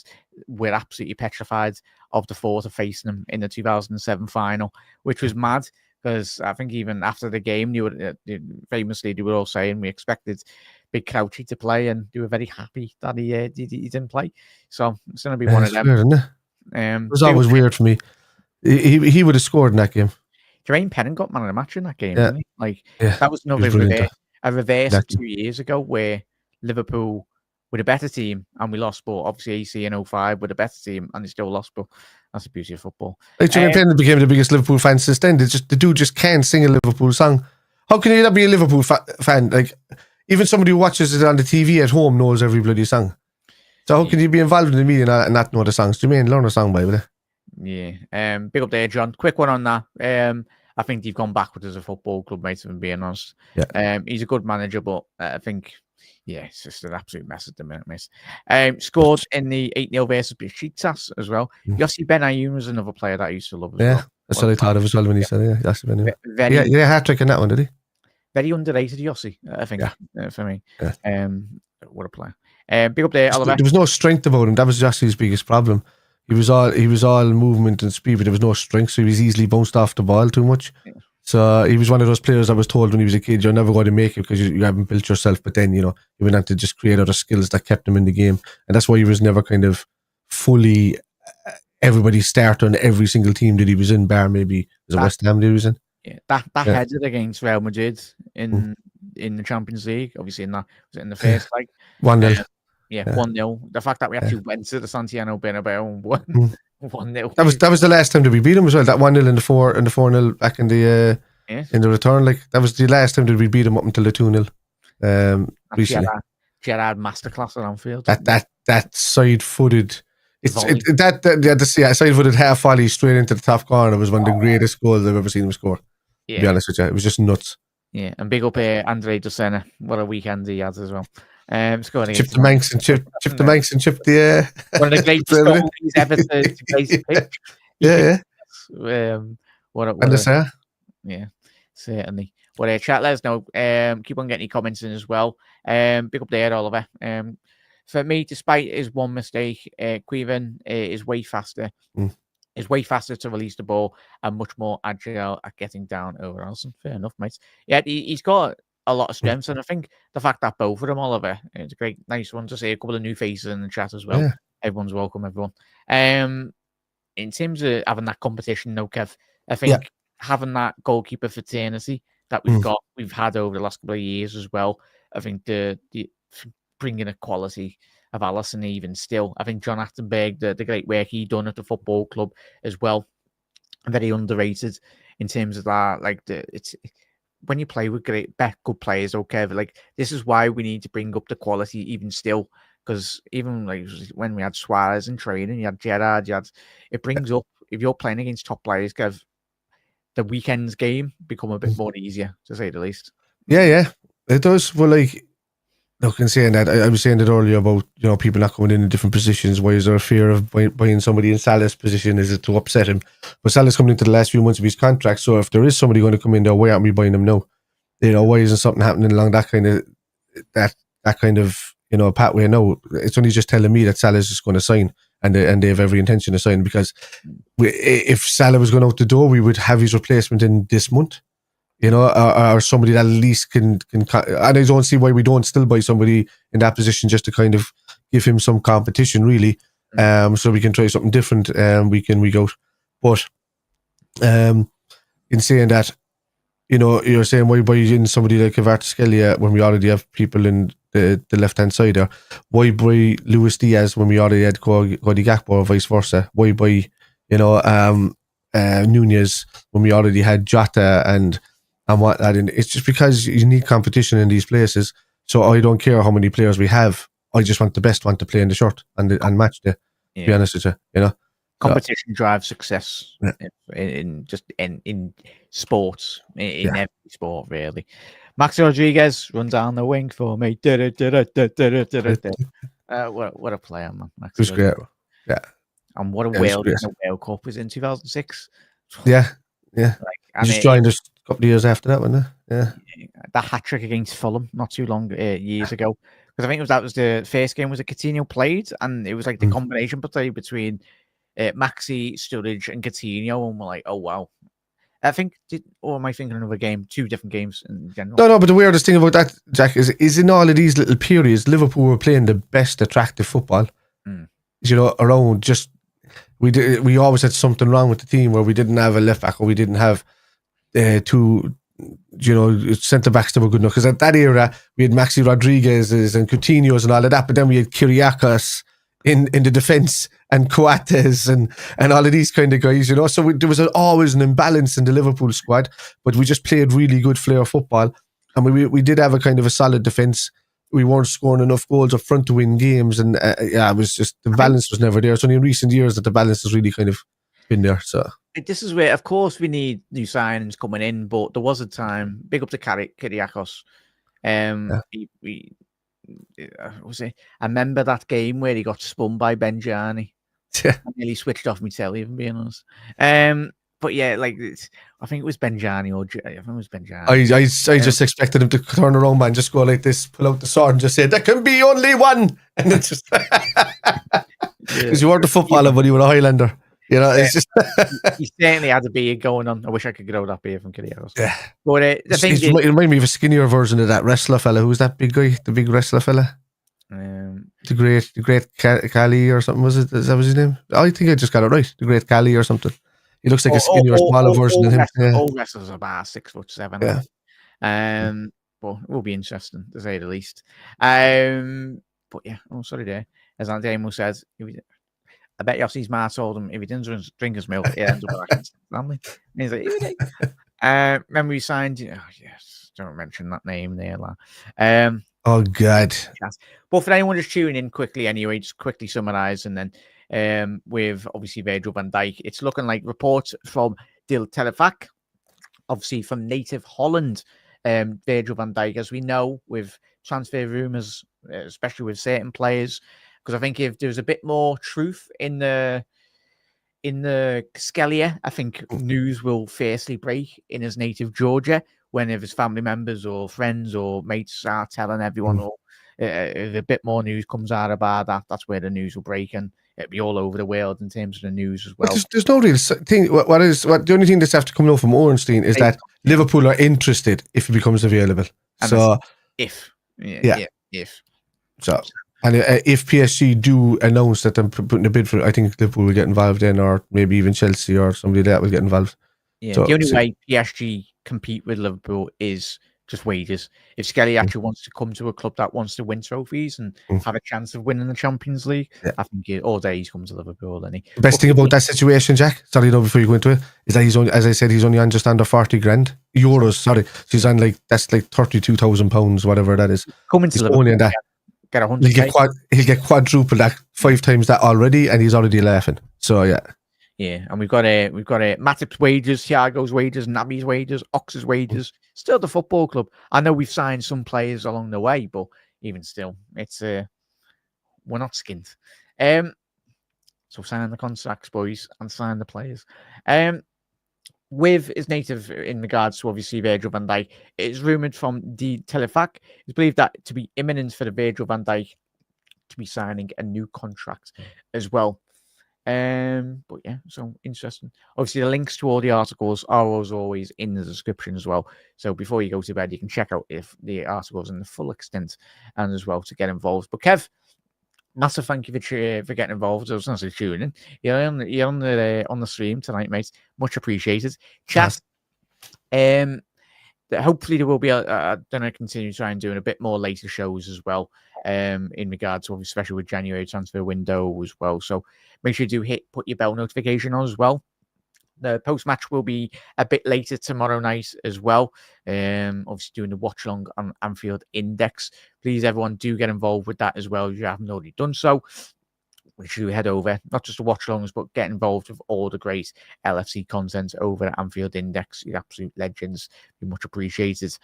were absolutely petrified of the thought of facing them in the 2007 final, which was mad because I think even after the game, they were all saying we expected Big Crouchy to play, and they were very happy that he didn't play. So it's going to be one of them. Weird, isn't it? It was always weird for me. He would have scored in that game. Jermaine Pennant got man of the match in that game, didn't he? That was another reverse of 2 years ago where Liverpool were a better team and we lost, but obviously AC in 05 were a better team and they still lost, but that's the beauty of football. Jermaine Pennant became the biggest Liverpool fan since then. The dude just can't sing a Liverpool song. How can you not be a Liverpool fan? Like, even somebody who watches it on the TV at home knows every bloody song. So how can you be involved in the media and not know the songs? Jermaine, learn a song by it. Yeah. Big up there, John. Quick one on that. I think they've gone backwards as a football club, mate, if I'm being honest. Yeah. He's a good manager, but I think, it's just an absolute mess at the minute, mate. Scored in the 8-0 versus Besiktas as well. Yossi Benayoun was another player that I used to love as well. That's what I thought of as well when he said it. Yossi Benayoun. Yeah, hat trick in that one, did he? Very underrated Yossi, I think, for me. Yeah. What a player. Big up there, Oliver. There was no strength about him. That was Yossi's biggest problem. He was all movement and speed, but there was no strength, so he was easily bounced off the ball too much. Yeah. So he was one of those players I was told when he was a kid, you're never going to make it because you haven't built yourself. But then, he went on to just create other skills that kept him in the game. And that's why he was never kind of fully everybody's starter on every single team that he was in, bar maybe was it West Ham that he was in. Yeah, that header against Real Madrid in the Champions League, obviously in the first leg. 1-0. 1-0. The fact that we actually went to the Santiago Bernabeu and won 1-0. That was the last time that we beat him as well. That 1-0 and the 4-0 back in the return. Like that was the last time that we beat him up until the 2-0. Recently. Gerrard masterclass on Anfield. That side-footed. Side-footed half volley straight into the top corner was one of the greatest goals I've ever seen him score. To be honest with you, it was just nuts. Yeah, and big up Andre Docena. What a weekend he had as well. Chip the Manx and chip the one of the greatest goals he's ever to place a pitch. Yeah. Yeah, certainly. Well, chat, let us know. Keep on getting your comments in as well. Big up there, Oliver. For me, despite his one mistake, Queven is way faster. Is way faster to release the ball and much more agile at getting down over Alisson. Fair enough, mate. Yeah, he's got a lot of strengths, and I think the fact that both of them, Oliver, it's a nice one to see. A couple of new faces in the chat as well. Yeah. Everyone's welcome, everyone. In terms of having that competition, no, Kev, I think having that goalkeeper fraternity that we've had over the last couple of years as well. I think the bringing a quality of Alisson even still. I think John Attenberg, the great work he done at the football club as well, very underrated in terms of that. Like it's when you play with good players, okay, but like this is why we need to bring up the quality even still, because even like when we had Suarez in training, you had Gerrard, it brings up if you're playing against top players, Kev, the weekend's game become a bit more easier to say the least. Yeah, it does. Well, like. Look, in saying that, I was saying that earlier about people not coming in different positions. Why is there a fear of buying somebody in Salah's position? Is it to upset him? But Salah's coming into the last few months of his contract, so if there is somebody going to come in there, why aren't we buying him now? Why isn't something happening along that kind of pathway now? It's only just telling me that Salah's just going to sign, and they have every intention of signing, because if Salah was going out the door, we would have his replacement in this month. Or somebody that at least can, and I don't see why we don't still buy somebody in that position just to kind of give him some competition, really. So we can try something different week in, week out. But in saying that, you're saying why buy in somebody like Kvaratskhelia when we already have people in the left-hand side there? Why buy Luis Diaz when we already had Cody Gakpo or vice versa? Why buy, Nunez when we already had Jota and whatnot? And it's just because you need competition in these places. So I don't care how many players we have. I just want the best one to play in the shirt and match day. To be honest with you, competition drives success in sports, in every sport really. Max Rodriguez run down the wing for me. What a player, man! Max it was great. Yeah, and what a World Cup was in 2006. Yeah. He just joined us a couple of years after that, wasn't it? Yeah, that hat trick against Fulham not too long years ago, because I think that was the first game was a Coutinho played, and it was like the combination play between Maxi, Sturridge, and Coutinho, and we're like, oh wow. I think, or am I thinking of a game? Two different games in general. No, but the weirdest thing about that, Jack, is in all of these little periods, Liverpool were playing the best attractive football. Around just we always had something wrong with the team where we didn't have a left back or we didn't have two, centre backs that were good enough. Because at that era we had Maxi Rodriguez's and Coutinho's and all of that, but then we had Kyriakos in the defence and Coates and all of these kind of guys, So there was always an imbalance in the Liverpool squad, but we just played really good flair football, and we did have a kind of a solid defence. We weren't scoring enough goals up front to win games, and it was just the balance was never there. It's only in recent years that the balance has really kind of been there. So this is where, of course, we need new signings coming in, but there was a time. Big up to Kyriakos. I remember that game where he got spun by Benjani. Yeah, I nearly switched off my telly, if I'm being honest. But yeah, I think it was Benjani, I think it was Benjani. I just expected him to turn around, man, just go like this, pull out the sword, and just say, "There can be only one," and it's just because you weren't a footballer, but you were a Highlander. It's just he certainly had a beard going on. I wish I could grow that beard from Kyriakos. Yeah, but the thing it reminded me of a skinnier version of that wrestler fella. Who was that big guy? The big wrestler fella. The great Kali or something, was it? Is that was his name? I think I just got it right. The great Kali or something. He looks like a skinnier, smaller version of him. All wrestlers are about 6'7". Yeah. But it will be interesting to say the least. But yeah, sorry there. As Damo says, I bet Yossi's ma told him if he didn't drink his milk, he ends up back in family. And he's like, remember we signed? Oh yes, don't mention that name there, lad. Oh God. But for anyone just tuning in quickly, anyway, just quickly summarize, and then with obviously Virgil van Dijk, it's looking like reports from Deel Telefac, obviously from native Holland, Virgil van Dijk, as we know, with transfer rumours, especially with certain players, because I think if there's a bit more truth in the Scalia, I think news will fiercely break in his native Georgia when if his family members or friends or mates are telling everyone, or if a bit more news comes out about that, that's where the news will break, and it'll be all over the world in terms of the news as well. There's no real thing. The only thing that's have to come out from Ornstein is that Liverpool are interested if it becomes available. And so if. So. And if PSG do announce that they're putting a bid for it, I think Liverpool will get involved in, or maybe even Chelsea or somebody like that will get involved. Yeah, so, the only way PSG compete with Liverpool is just wages. If Skelly actually wants to come to a club that wants to win trophies and have a chance of winning the Champions League, I think all day he's come to Liverpool. And the best thing about that situation, Jack, sorry, before you go into it, is that he's only, as I said, he's only on just under 40 grand euros. Sorry, he's on that's like £32,000, whatever that is. Coming to Liverpool. Only on that. Get 100. He'll get quadruple that, 5 times that already, and he's already laughing. So yeah, and we've got Matip's wages, Thiago's wages, Naby's wages, Ox's wages. Still the football club. I know we've signed some players along the way, but even still, it's we're not skint. So sign the contracts, boys, and sign the players. With his native in regards to obviously Virgil van Dijk, it is rumoured from the Telefac. It's believed that to be imminent for the Virgil van Dijk to be signing a new contract as well. But yeah, so interesting. Obviously, the links to all the articles are as always in the description as well. So before you go to bed, you can check out if the articles in the full extent and as well to get involved. But Kev, Massive thank you for getting involved. I was going to say tuning. You're on the stream tonight, mate. Much appreciated. Chat. Hopefully there will be going to continue trying doing a bit more later shows as well. In regards to, especially with January transfer window as well. So make sure you put your bell notification on as well. The post match will be a bit later tomorrow night as well. Obviously doing the watch along on Anfield Index. Please, everyone, do get involved with that as well if you haven't already done so. Make sure you head over, not just to watch alongs, but get involved with all the great LFC content over at Anfield Index. You're absolute legends. Be much appreciated.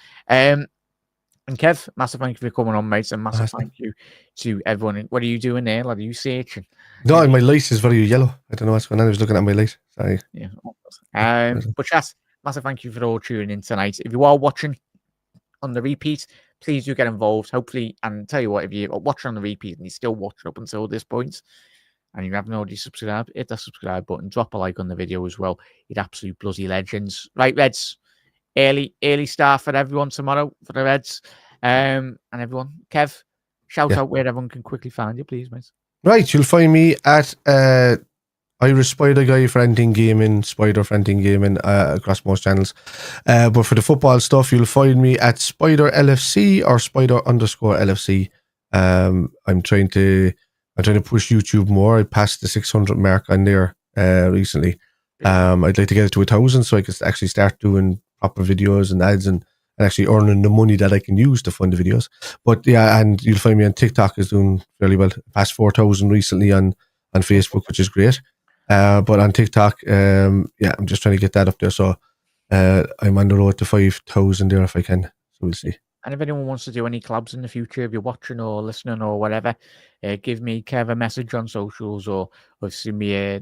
And Kev, massive thank you for coming on, mate, and massive thank you to everyone. What are you doing there, lad? Are you searching? No, my light is very yellow. I don't know what's going on. I was looking at my light. Sorry. Yeah. But yes, massive thank you for all tuning in tonight. If you are watching on the repeat, please do get involved. Hopefully, and tell you what, if you're watching on the repeat and you're still watching up until this point, and you haven't already subscribed, hit that subscribe button, drop a like on the video as well. You're absolute bloody legends. Right, Reds. Early start for everyone tomorrow for the Reds. And everyone, Kev, shout out where everyone can quickly find you, please, mate. Right, you'll find me at Irish Spider Guy for anything gaming, Spider for anything gaming across most channels. But for the football stuff, you'll find me at Spider LFC or Spider_LFC. I'm trying to push YouTube more. I passed the 600 mark on there recently. I'd like to get it to 1,000 so I could actually start doing proper videos and ads and actually earning the money that I can use to fund the videos. But yeah, and you'll find me on TikTok is doing fairly well. Past 4,000 recently on Facebook, which is great. But on TikTok, I'm just trying to get that up there. So I'm on the road to 5,000 there if I can. So we'll see. And if anyone wants to do any collabs in the future, if you're watching or listening or whatever, give me Kev a message on socials or send me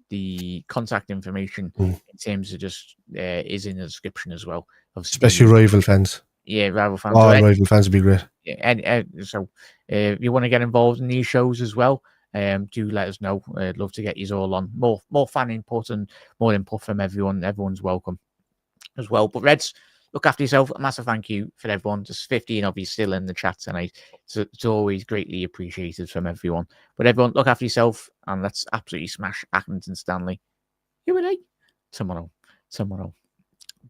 the contact information in terms of just is in the description as well. Especially rival fans. Yeah, rival fans. All rival fans would be great. And so if you want to get involved in these shows as well, do let us know. I'd love to get you all on. More fan input and more input from everyone. Everyone's welcome as well. But Reds, look after yourself. A massive thank you for everyone. Just 15 of you still in the chat tonight. So it's always greatly appreciated from everyone. But everyone, look after yourself and let's absolutely smash Accrington Stanley. You tomorrow.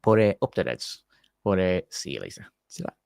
But up to Reds. But see you later. See you later.